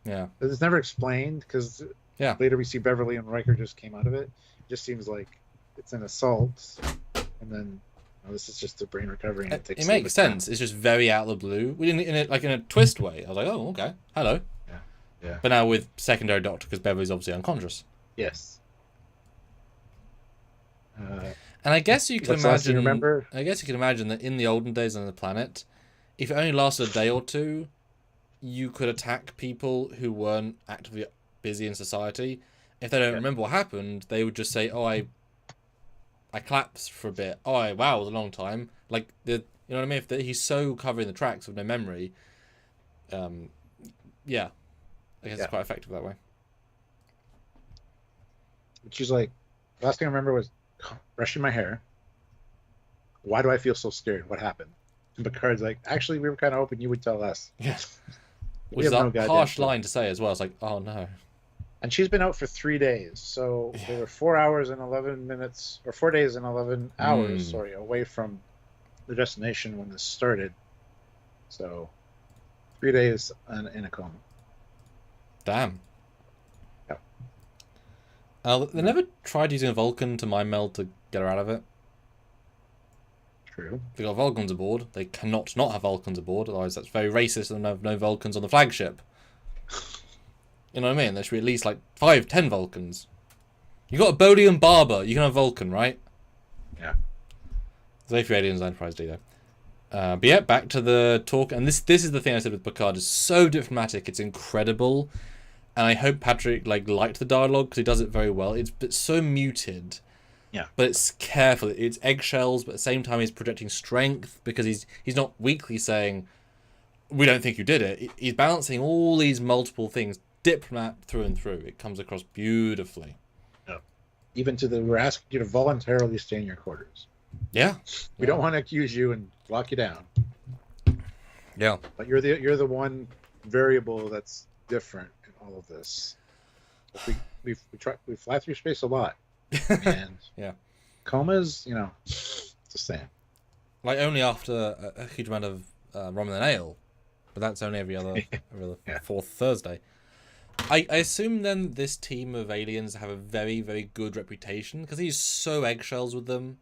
Yeah. It's never explained because later we see Beverly and Riker just came out of it. It just seems like it's an assault and then this is just the brain recovering. It makes sense. It's just very out of the blue. We didn't in a twist way. I was like, oh, okay, hello. Yeah. But now with secondary doctor, because Beverly's obviously unconscious. Yes. And I guess you can imagine. Remember? I guess you can imagine that in the olden days on the planet, if it only lasted a day or two, you could attack people who weren't actively busy in society. If they don't remember what happened, they would just say, "Oh, I collapsed for a bit. Oh, wow, it was a long time." Like you know what I mean? If he's so covering the tracks with no memory, yeah, I guess it's quite effective that way. She's like, last thing I remember was brushing my hair. Why do I feel so scared? What happened? And Picard's like, actually, we were kind of hoping you would tell us. Yeah. Which is a harsh line to say as well. It's like, oh no. And she's been out for 3 days. So they were 4 hours and 11 minutes, or 4 days and 11 hours, away from the destination when this started. So 3 days in a coma. Damn. Yep. They never tried using a Vulcan to mind meld to get her out of it. True. They got Vulcans aboard. They cannot not have Vulcans aboard, otherwise that's very racist and have no Vulcans on the flagship. You know what I mean? There should be at least like 5-10 Vulcans. You got a Bodhi and Barber, you can have Vulcan, right? Yeah. There's very few aliens on Enterprise D though. But yeah, back to the talk, and this is the thing I said with Picard. It's so diplomatic, it's incredible, and I hope Patrick liked the dialogue because he does it very well. It's so muted. Yeah. But it's careful. It's eggshells, but at the same time he's projecting strength because he's not weakly saying, "We don't think you did it." He's balancing all these multiple things. Diplomat through and through. It comes across beautifully. Yeah. Even to we're asking you to voluntarily stay in your quarters. Yeah. We don't want to accuse you and lock you down. Yeah. But you're the one variable that's different in all of this. We fly through space a lot. And yeah, comas, just saying. Like only after a huge amount of rum and ale, but that's only every other fourth Thursday. I assume then this team of aliens have a very, very good reputation because he's so eggshells with them.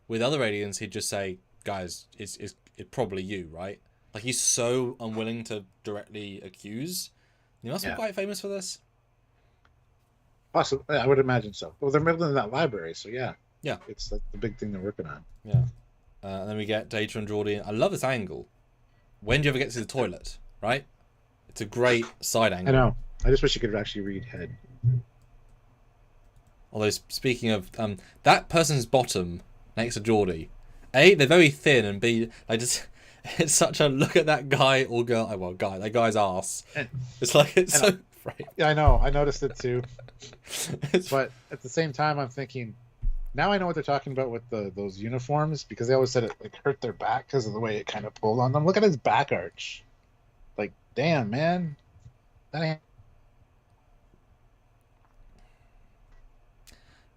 With other aliens, he'd just say, "Guys, it's probably you, right?" Like he's so unwilling to directly accuse. He must be quite famous for this. Possibly, I would imagine so. Well, they're building that library, so yeah, it's the big thing they're working on. Yeah, and then we get Data and Geordi. I love this angle. When do you ever get to the toilet? Right, it's a great side angle. I know. I just wish you could actually read head. Although speaking of that person's bottom next to Geordi, A, they're very thin, and B, it's such a look at that guy or girl. That guy's ass. It's like so. Right. Yeah, I know. I noticed it too. But at the same time, I'm thinking, now I know what they're talking about with those uniforms because they always said it hurt their back because of the way it kind of pulled on them. Look at his back arch. Like, damn, man. I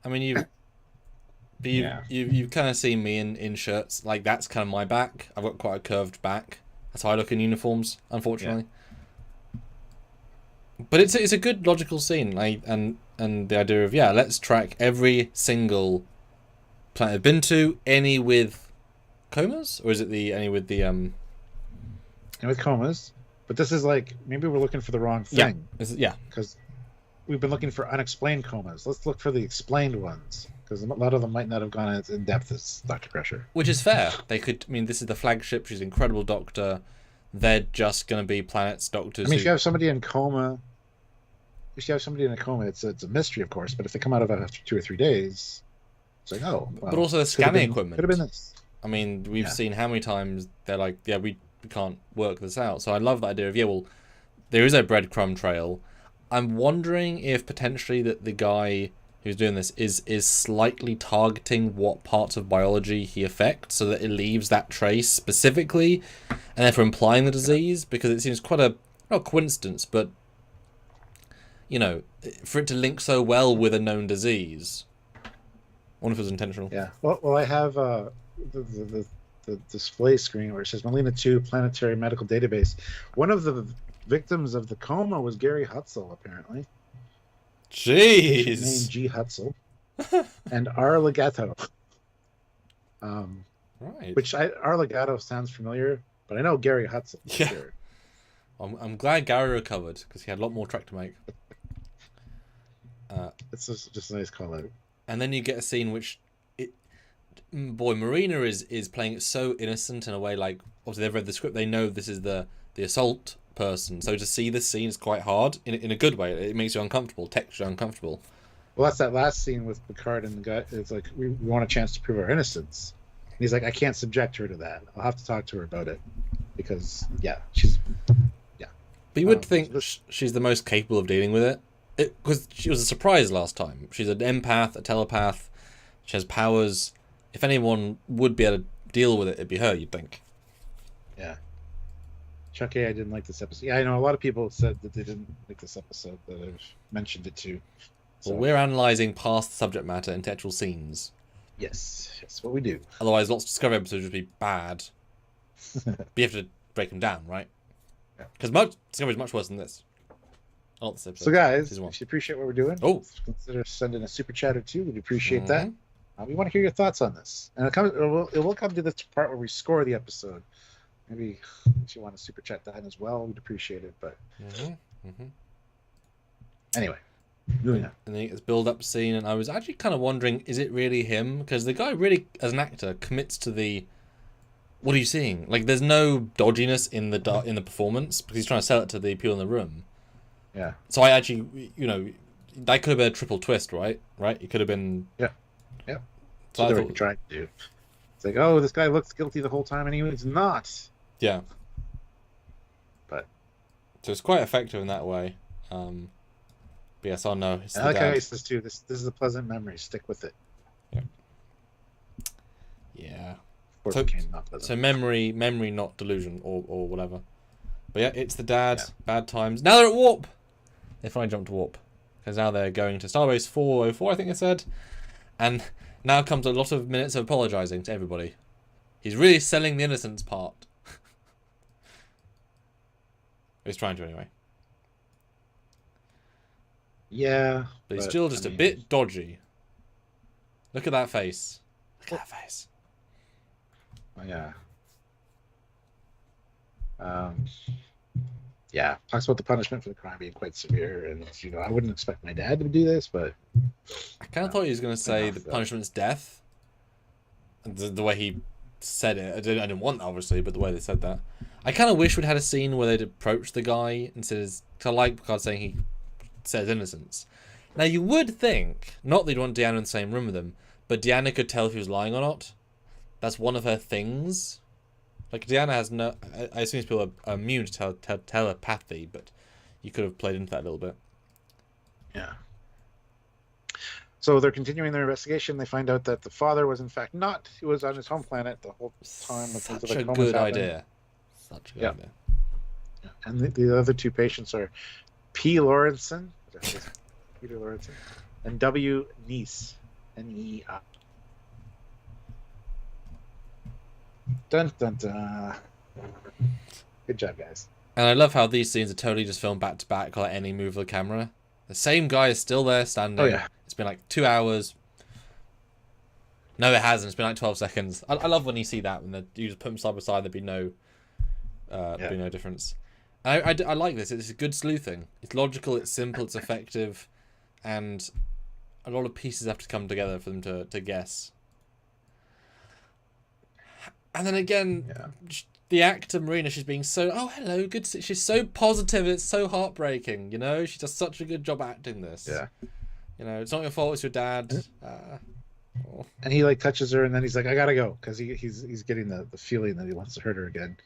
mean, you've kind of seen me in shirts. Like, that's kind of my back. I've got quite a curved back. That's how I look in uniforms, unfortunately. Yeah. But it's a good logical scene, and the idea of let's track every single planet I've been to, any with comas, or is it any with the And with comas, but this is like maybe we're looking for the wrong thing. Yeah, because we've been looking for unexplained comas. Let's look for the explained ones because a lot of them might not have gone as in depth as Dr. Crusher. Which is fair. They could. I mean, this is the flagship. She's an incredible doctor. They're just going to be planets doctors. I mean, if you have somebody in coma. If you have somebody in a coma, it's a mystery, of course. But if they come out of it after 2 or 3 days, it's like, oh. Well, but also the scanning equipment. Could have been this. I mean, we've seen how many times they're like, we can't work this out. So I love the idea of there is a breadcrumb trail. I'm wondering if potentially that the guy who's doing this is slightly targeting what parts of biology he affects, so that it leaves that trace specifically, and therefore implying the disease, because it seems quite not coincidence, but. For it to link so well with a known disease. I wonder if it was intentional. Yeah. Well, I have the display screen where it says Melina 2 Planetary Medical Database. One of the victims of the coma was Gary Hutzel, apparently. Jeez. Named G. Hutzel. And R. Legato. Right. Which our Legato sounds familiar, but I know Gary Hudson for Yeah. sure. I'm glad Gary recovered because he had a lot more Trek to make. It's just a nice call out. And then you get a scene which, Marina is playing it so innocent in a way. Like, obviously they've read the script, they know this is the assault person. So to see this scene is quite hard in a good way. It makes you uncomfortable, texturally uncomfortable. Well, that's that last scene with Picard and the guy. It's like we want a chance to prove our innocence. And he's like, I can't subject her to that. I'll have to talk to her about it because she's. But you would think she's the most capable of dealing with it. Because she was a surprise last time. She's an empath, a telepath. She has powers. If anyone would be able to deal with it, it'd be her, you'd think. Yeah. Chuck A, I didn't like this episode. Yeah, I know a lot of people said that they didn't like this episode that I've mentioned it to. So. Well, we're analysing past the subject matter into actual scenes. Yes, that's what we do. Otherwise, lots of Discovery episodes would be bad. But you have to break them down, right? Because Discovery is much worse than this. So guys, if you appreciate what we're doing, consider sending a super chat or two. We'd appreciate that. We want to hear your thoughts on this, and it will come to this part where we score the episode. Maybe if you want to super chat that as well, we'd appreciate it. But anyway, moving on. And then it's build-up scene, and I was actually kind of wondering, is it really him? Because the guy really, as an actor, commits to the. What are you seeing? Like, there's no dodginess in the performance because he's trying to sell it to the people in the room. Yeah. So I actually, that could have been a triple twist, right? Right? It could have been. Yeah. Yeah. So that's what we're trying to do. It's like, oh, this guy looks guilty the whole time, and he's not. Yeah. But. So it's quite effective in that way. But yes, I know. I like how he says too. This is a pleasant memory. Stick with it. Yeah. Yeah. So memory, not delusion, or whatever. But yeah, it's the dad. Yeah. Bad times. Now they're at warp. They finally jumped to warp because now they're going to Starbase 404, I think they said. And now comes a lot of minutes of apologizing to everybody. He's really selling the innocence part. He's trying to anyway. Yeah, but he's still just a bit dodgy. Look at that face. Look at that face. Yeah. Yeah, talks about the punishment for the crime being quite severe, and I wouldn't expect my dad to do this, but I kind of thought he was going to say the punishment's death. The way he said it, I didn't want that, obviously, but the way they said that, I kind of wish we'd had a scene where they'd approach the guy and says, "I like Picard saying he says innocence." Now you would think not that you'd want Deanna in the same room with him, but Deanna could tell if he was lying or not. That's one of her things. Like, Deanna has no... I assume people are immune to telepathy, but you could have played into that a little bit. Yeah. So they're continuing their investigation. They find out that the father was, in fact, not. He was on his home planet the whole time. Such a good idea. Such a good idea. Yeah. And the other two patients are P. Lawrenson, Peter Lawrenson, and W. Neese, N-E-I. Dun dun dun. Good job, guys. And I love how these scenes are totally just filmed back to back, like any move of the camera. The same guy is still there standing. Oh, yeah. It's been like 2 hours. No, it hasn't. It's been like 12 seconds. I love when you see that, when you just put them side by side, there'd be no difference. I like this. It's a good sleuthing. It's logical, it's simple, it's effective, and a lot of pieces have to come together for them to guess. And then again, the actor Marina, she's being so, oh, hello, good. She's so positive. It's so heartbreaking, She does such a good job acting this. Yeah. It's not your fault. It's your dad. And he touches her, and then he's like, I gotta go, because he's getting the feeling that he wants to hurt her again.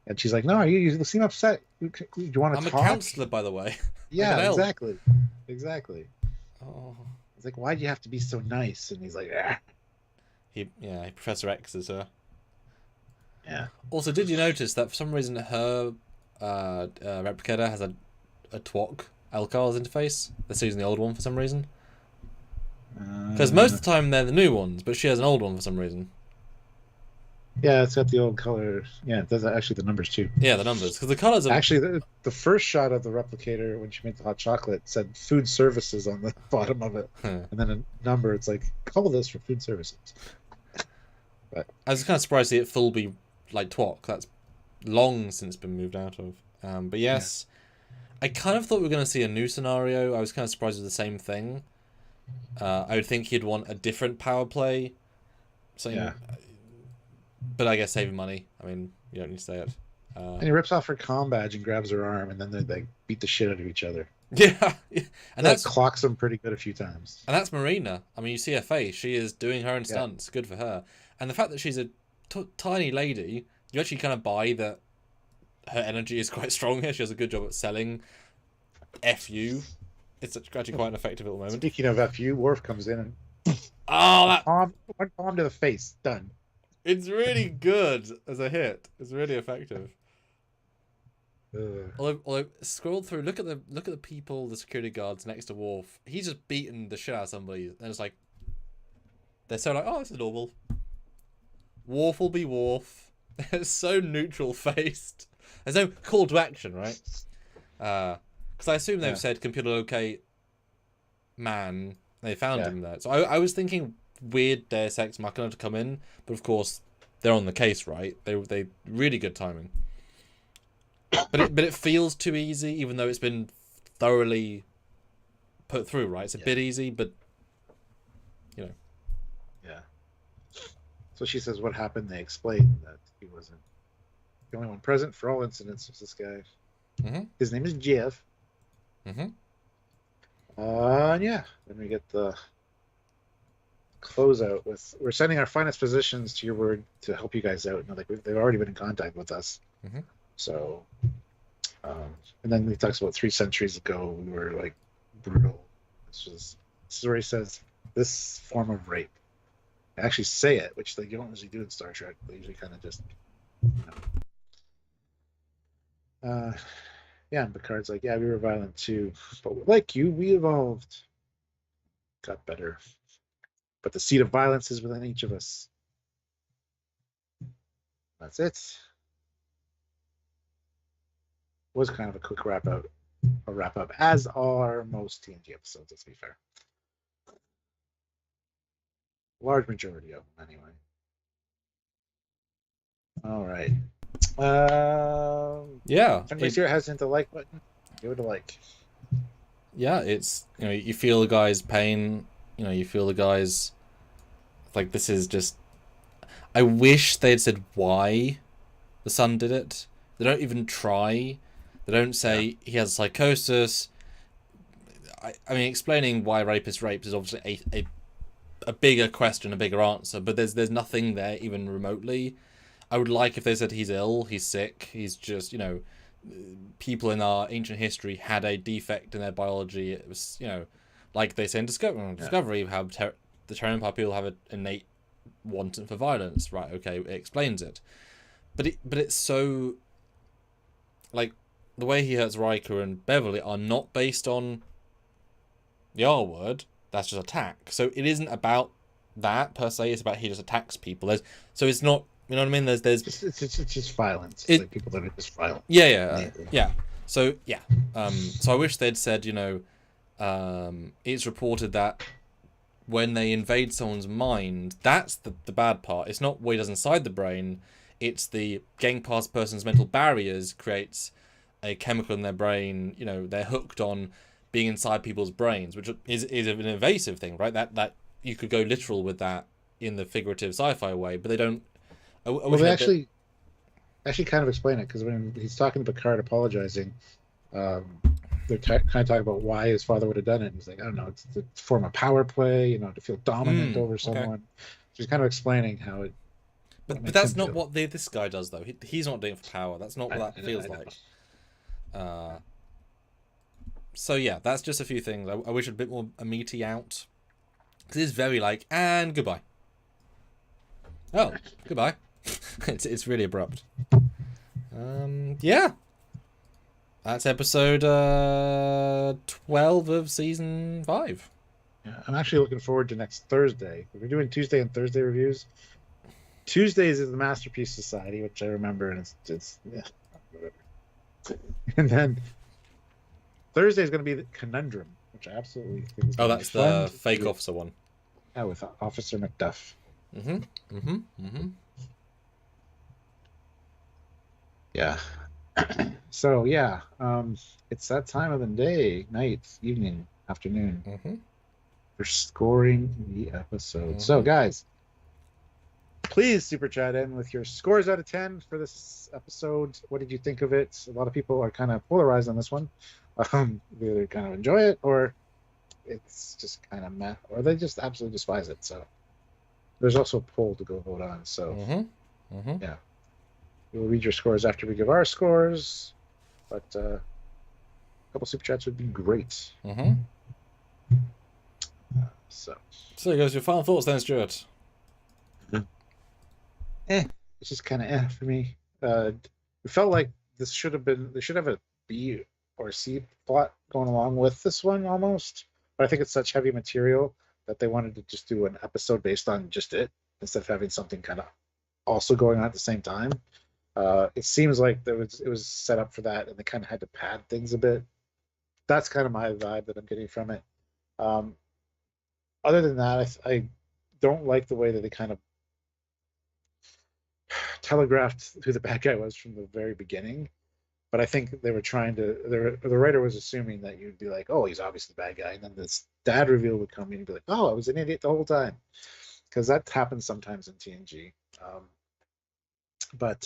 And she's like, no, you seem upset. Do you want to talk? I'm a counselor, by the way. Yeah, exactly. Oh. It's like, why do you have to be so nice? And he's like, ah. Professor X is her. Yeah. Also, did you notice that for some reason her replicator has a TWOC LCARS interface? They're using the old one for some reason. Because most of the time they're the new ones, but she has an old one for some reason. Yeah, it's got the old color. Yeah, it does actually the numbers too. Yeah, the numbers, because the colors are actually the first shot of the replicator when she made the hot chocolate said food services on the bottom of it, and then a number. It's like, call this for food services. But I was kind of surprised to see it full be like TWOC. That's long since been moved out of. But yes, I kind of thought we were going to see a new scenario. I was kind of surprised with the same thing. I would think he'd want a different power play. So, yeah. But I guess saving money. I mean, you don't need to say it. And he rips off her comm badge and grabs her arm, and then they beat the shit out of each other. Yeah, and that clocks them pretty good a few times. And that's Marina. I mean, you see her face; she is doing her own stunts. Good for her. And the fact that she's a tiny lady, you actually kind of buy that her energy is quite strong here. She does a good job at selling FU. It's actually quite an effective little moment. Speaking of FU, Worf comes in and one palm to the face, done. It's really good as a hit. It's really effective. Although scroll through, look at the people, the security guards next to Worf. He's just beaten the shit out of somebody, and it's like they're so like, oh, this is normal. Worf will be Worf. It's so neutral faced. There's no call to action, right? Because I assume they've said computer locate man. They found him there. So I was thinking weird Deus Ex Machina to come in, but of course they're on the case, right? They really good timing. But it feels too easy, even though it's been thoroughly put through, right? It's a bit easy, but you know. Yeah. So she says what happened. They explain that he wasn't the only one present for all incidents. Was this guy? Mm-hmm. His name is Jeff. Mm-hmm. Yeah. Then we get the closeout with we're sending our finest physicians to your word to help you guys out. And like they've already been in contact with us. Mm-hmm. So, and then he talks about 3 centuries ago we were like brutal. This is where he says this form of rape. They actually say it, which they don't usually do in Star Trek. They usually kind of just, yeah. And Picard's like, yeah, we were violent too, but like you, we evolved, got better. But the seed of violence is within each of us. That's it. Was kind of a quick wrap up, as are most TNG episodes. Let's be fair. Large majority of them, anyway. All right. Yeah. Somebody's here hasn't the like button. Give it a like. Yeah, it's you feel the guy's pain. You feel the guy's like this is just. I wish they'd said why the son did it. They don't even try. They don't say he has psychosis. I mean, explaining why rapist rapes is obviously a bigger question, a bigger answer, but there's nothing there even remotely. I would like if they said he's ill, he's sick, he's just, people in our ancient history had a defect in their biology. It was, like they say in Discovery, how the Terran people have an innate wanting for violence. Right, okay, it explains it. But it's so, like, the way he hurts Riker and Beverly are not based on the R word. That's just attack. So it isn't about that per se. It's about he just attacks people. So it's not. You know what I mean? There's. It's just violence. It's like people that are just violent. Yeah. So yeah. So I wish they'd said. It's reported that when they invade someone's mind, that's the bad part. It's not what he does inside the brain. It's the getting past a person's mental barriers creates a chemical in their brain. They're hooked on being inside people's brains, which is an invasive thing, right? That you could go literal with that in the figurative sci-fi way, but they don't. Well, they actually kind of explain it, because when he's talking to Picard apologizing, they're kind of talking about why his father would have done it. And he's like, I don't know, it's to form a power play, to feel dominant over someone. Okay. So he's kind of explaining how it. But that's not what this guy does, though. He's not doing it for power. That's not what that feels like. So yeah, that's just a few things. I wish a bit more a meaty out, because it's very like and goodbye. Oh, goodbye. It's really abrupt. Yeah. That's episode 12 of season 5. Yeah, I'm actually looking forward to next Thursday. We're doing Tuesday and Thursday reviews. Tuesdays is the Masterpiece Society, which I remember, and it's whatever. And then Thursday is going to be the Conundrum, which I absolutely think is that's the fake officer one. Yeah, with Officer Macduff. Yeah. So yeah, it's that time of the day, night, evening, afternoon. For scoring the episode. So guys, please super chat in with your scores out of 10 for this episode. What did you think of it? A lot of people are kind of polarized on this one. They either kind of enjoy it or it's just kind of meh, or they just absolutely despise it. So there's also a poll to go vote on. So yeah, we'll read your scores after we give our scores, but a couple super chats would be great. So there goes your final thoughts then, Stuart. It's just kind of for me. It felt like they should have a B or C plot going along with this one almost, but I think it's such heavy material that they wanted to just do an episode based on just it instead of having something kind of also going on at the same time. It seems like it was set up for that, and they kind of had to pad things a bit. That's kind of my vibe that I'm getting from it. Other than that, I don't like the way that they kind of telegraphed who the bad guy was from the very beginning. But I think they were trying to. The writer was assuming that you'd be like, "Oh, he's obviously the bad guy," and then this dad reveal would come in and you'd be like, "Oh, I was an idiot the whole time," because that happens sometimes in TNG. But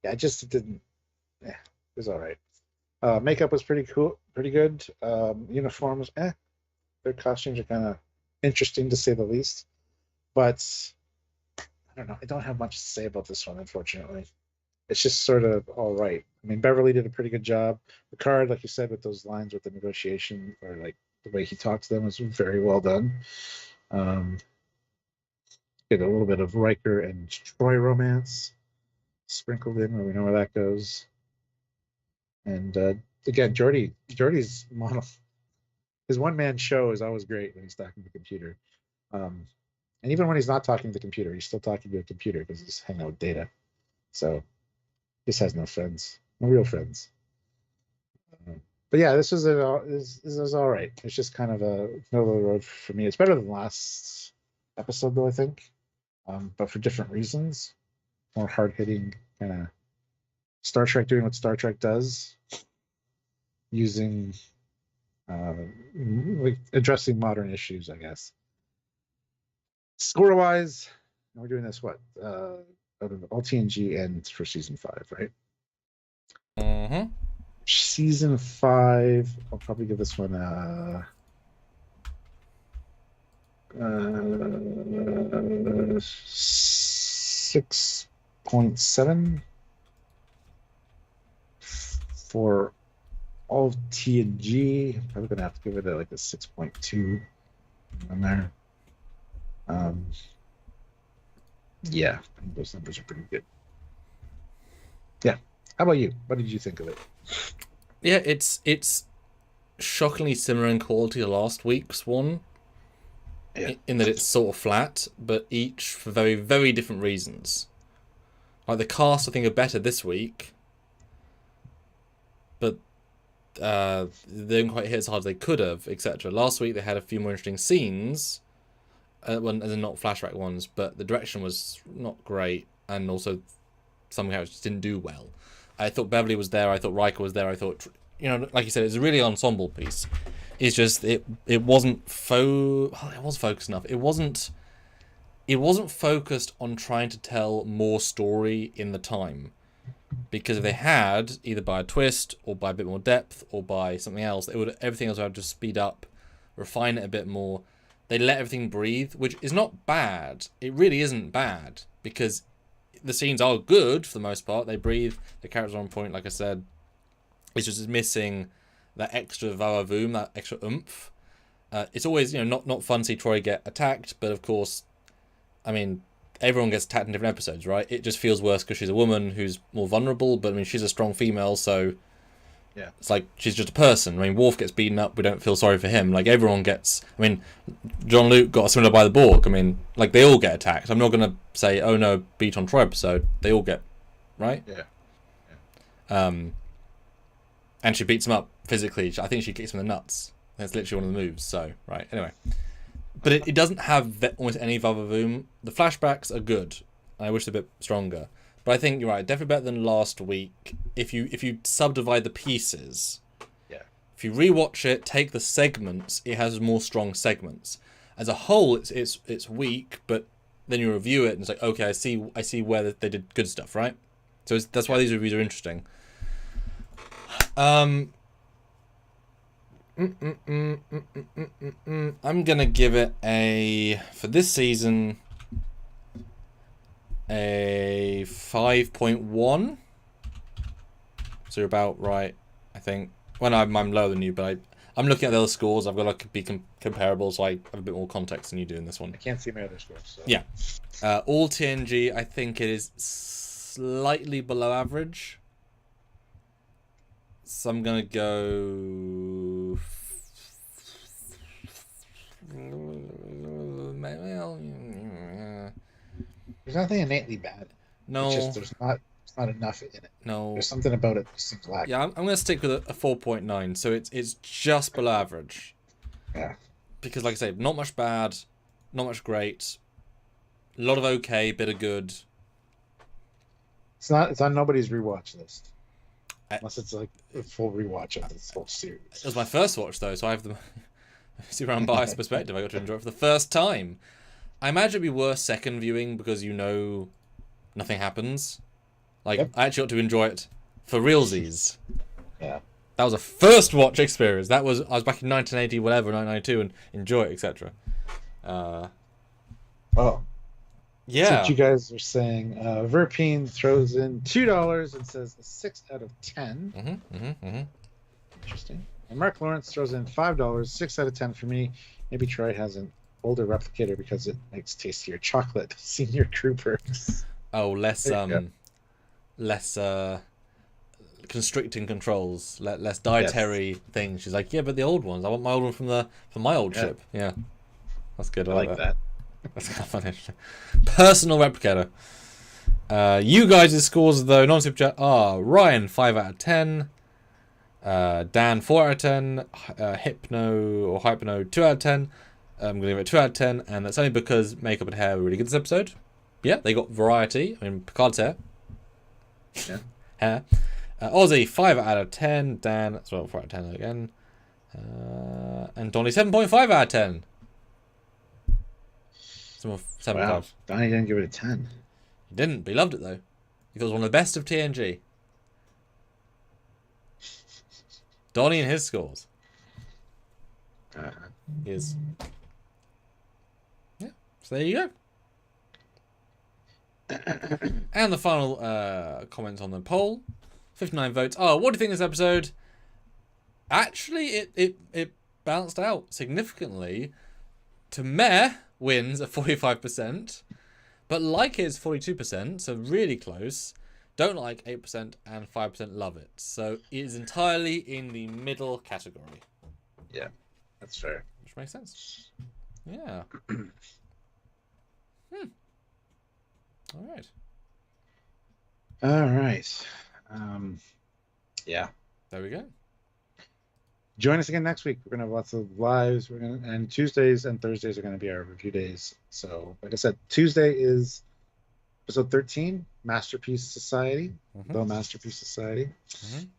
yeah, I just didn't. Yeah, it was all right. Makeup was pretty cool, pretty good. Uniforms, their costumes are kind of interesting to say the least. But I don't know. I don't have much to say about this one, unfortunately. It's just sort of all right. I mean, Beverly did a pretty good job. Picard, like you said, with those lines with the negotiation, or like the way he talked to them, was very well done. Get a little bit of Riker and Troy romance sprinkled in, where we know where that goes. And again, Geordi's his one man show is always great when he's talking to the computer. And even when he's not talking to the computer, he's still talking to a computer because he's hanging out with Data. So this has no friends, no real friends. But yeah, this was all right. It's just kind of a middle of the road for me. It's better than last episode, though, I think, but for different reasons. More hard hitting, kind of Star Trek doing what Star Trek does, using like addressing modern issues, I guess. Score wise, we're doing this what all TNG ends for season 5, right? Season 5, I'll probably give this one 6.7 for all of TNG. I'm probably gonna have to give it like a 6.2 on there. Yeah, I think those numbers are pretty good. Yeah. How about you? What did you think of it? Yeah, it's shockingly similar in quality to last week's one. Yeah. In that it's sort of flat, but each for very, very different reasons. Like the cast, I think, are better this week, but they didn't quite hit as hard as they could have, etc. Last week they had a few more interesting scenes, and not flashback ones, but the direction was not great, and also some characters didn't do well. I thought Beverly was there. I thought Riker was there. I thought, like you said, it's a really ensemble piece. It's just it wasn't it was focused enough. It wasn't focused on trying to tell more story in the time, because if they had, either by a twist or by a bit more depth or by something else, everything else would have to speed up, refine it a bit more. They let everything breathe, which is not bad. It really isn't bad, because the scenes are good for the most part. They breathe. The characters are on point, like I said. It's just missing that extra va-va-voom, that extra oomph. It's always, not fun to see Troy get attacked, but of course, I mean, everyone gets attacked in different episodes, right? It just feels worse because she's a woman who's more vulnerable, but I mean, she's a strong female, so yeah, it's like she's just a person. I mean, Worf gets beaten up, we don't feel sorry for him. Like, everyone gets, I mean, Jean-Luc got assimiled by the Borg. I mean, like, they all get attacked. I'm not going to say, oh no, beat on Troy episode. They all get, right? Yeah. And she beats him up physically. I think she kicks him in the nuts. That's literally one of the moves, so, right, anyway. but it doesn't have almost any Vavavoom. The flashbacks are good. I wish they're a bit stronger. But I think you're right. Definitely better than last week. If you subdivide the pieces, Yeah. if you rewatch it, take the segments, it has more strong segments. As a whole, it's weak, but then you review it and it's like, okay, I see where they did good stuff, right? So that's why these reviews are interesting. I'm gonna give it for this season a 5.1. So you're about right, I think. Well, no, I'm lower than you, but I'm looking at the other scores. I've got to be comparable, so I have a bit more context than you do in this one. I can't see my other scores. So. Yeah. All TNG, I think it is slightly below average. So I'm going to go... There's nothing innately bad. No. It's just there's not enough in it. No. There's something about it that seems lacking. Yeah, I'm going to stick with a 4.9. So it's just below average. Yeah. Because, like I say, not much bad, not much great. A lot of okay, bit of good. It's on nobody's rewatch list. Unless it's like a full rewatch of this whole series. It was my first watch, though, so I have the super unbiased perspective. I got to enjoy it for the first time. I imagine it'd be worse second viewing because nothing happens. Like, yep. I actually got to enjoy it for realsies. Yeah. That was a first watch experience. I was back in 1980, whatever, 1992, and enjoy it, etc. Oh. Yeah. That's what you guys were saying. Verpine throws in $2 and says a 6 out of 10. Interesting. And Mark Lawrence throws in $5, 6 out of 10 for me. Maybe Troy has an older replicator because it makes tastier chocolate. Senior crew perks. Oh, less constricting controls, less dietary things. She's like, yeah, but the old ones. I want my old one from my old ship. Yeah, that's good. I like that. That's kind of fun. Personal replicator. You guys' scores though, non-super chat are Ryan 5 out of 10, Dan 4 out of 10, Hypno 2 out of 10. I'm gonna give it 2 out of 10, and that's only because makeup and hair were really good this episode. Yeah, they got variety. I mean, Picard's hair. Yeah. Hair. Ozzy 5 out of 10. Dan as well 4 out of 10 again. And Donnie 7.5 out of 10. Some more 7.5. Wow. Donnie didn't give it a 10. He didn't, but he loved it though. He thought it was one of the best of TNG. Donnie and his scores. Is. Yeah. So there you go. And the final comment on the poll. 59 votes. Oh, what do you think of this episode? Actually, it balanced out significantly. To Meh wins at 45%, but like it is 42%, so really close. Don't like 8% and 5% love it. So it is entirely in the middle category. Yeah, that's fair. Which makes sense. Yeah. All right. Yeah. There we go. Join us again next week. We're gonna have lots of lives. And Tuesdays and Thursdays are gonna be our review days. So, like I said, Tuesday is episode 13, Masterpiece Society, The Masterpiece Society,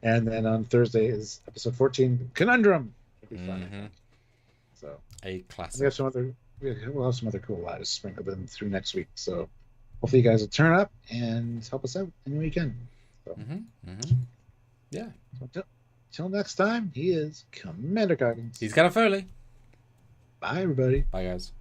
and then on Thursday is episode 14, Conundrum. It'll be fun. So a classic. We'll have some other cool lives sprinkled in through next week. So hopefully you guys will turn up and help us out any way you can. So, yeah. So till next time, he is Commander Coggins. He's got a Foley. Bye, everybody. Bye, guys.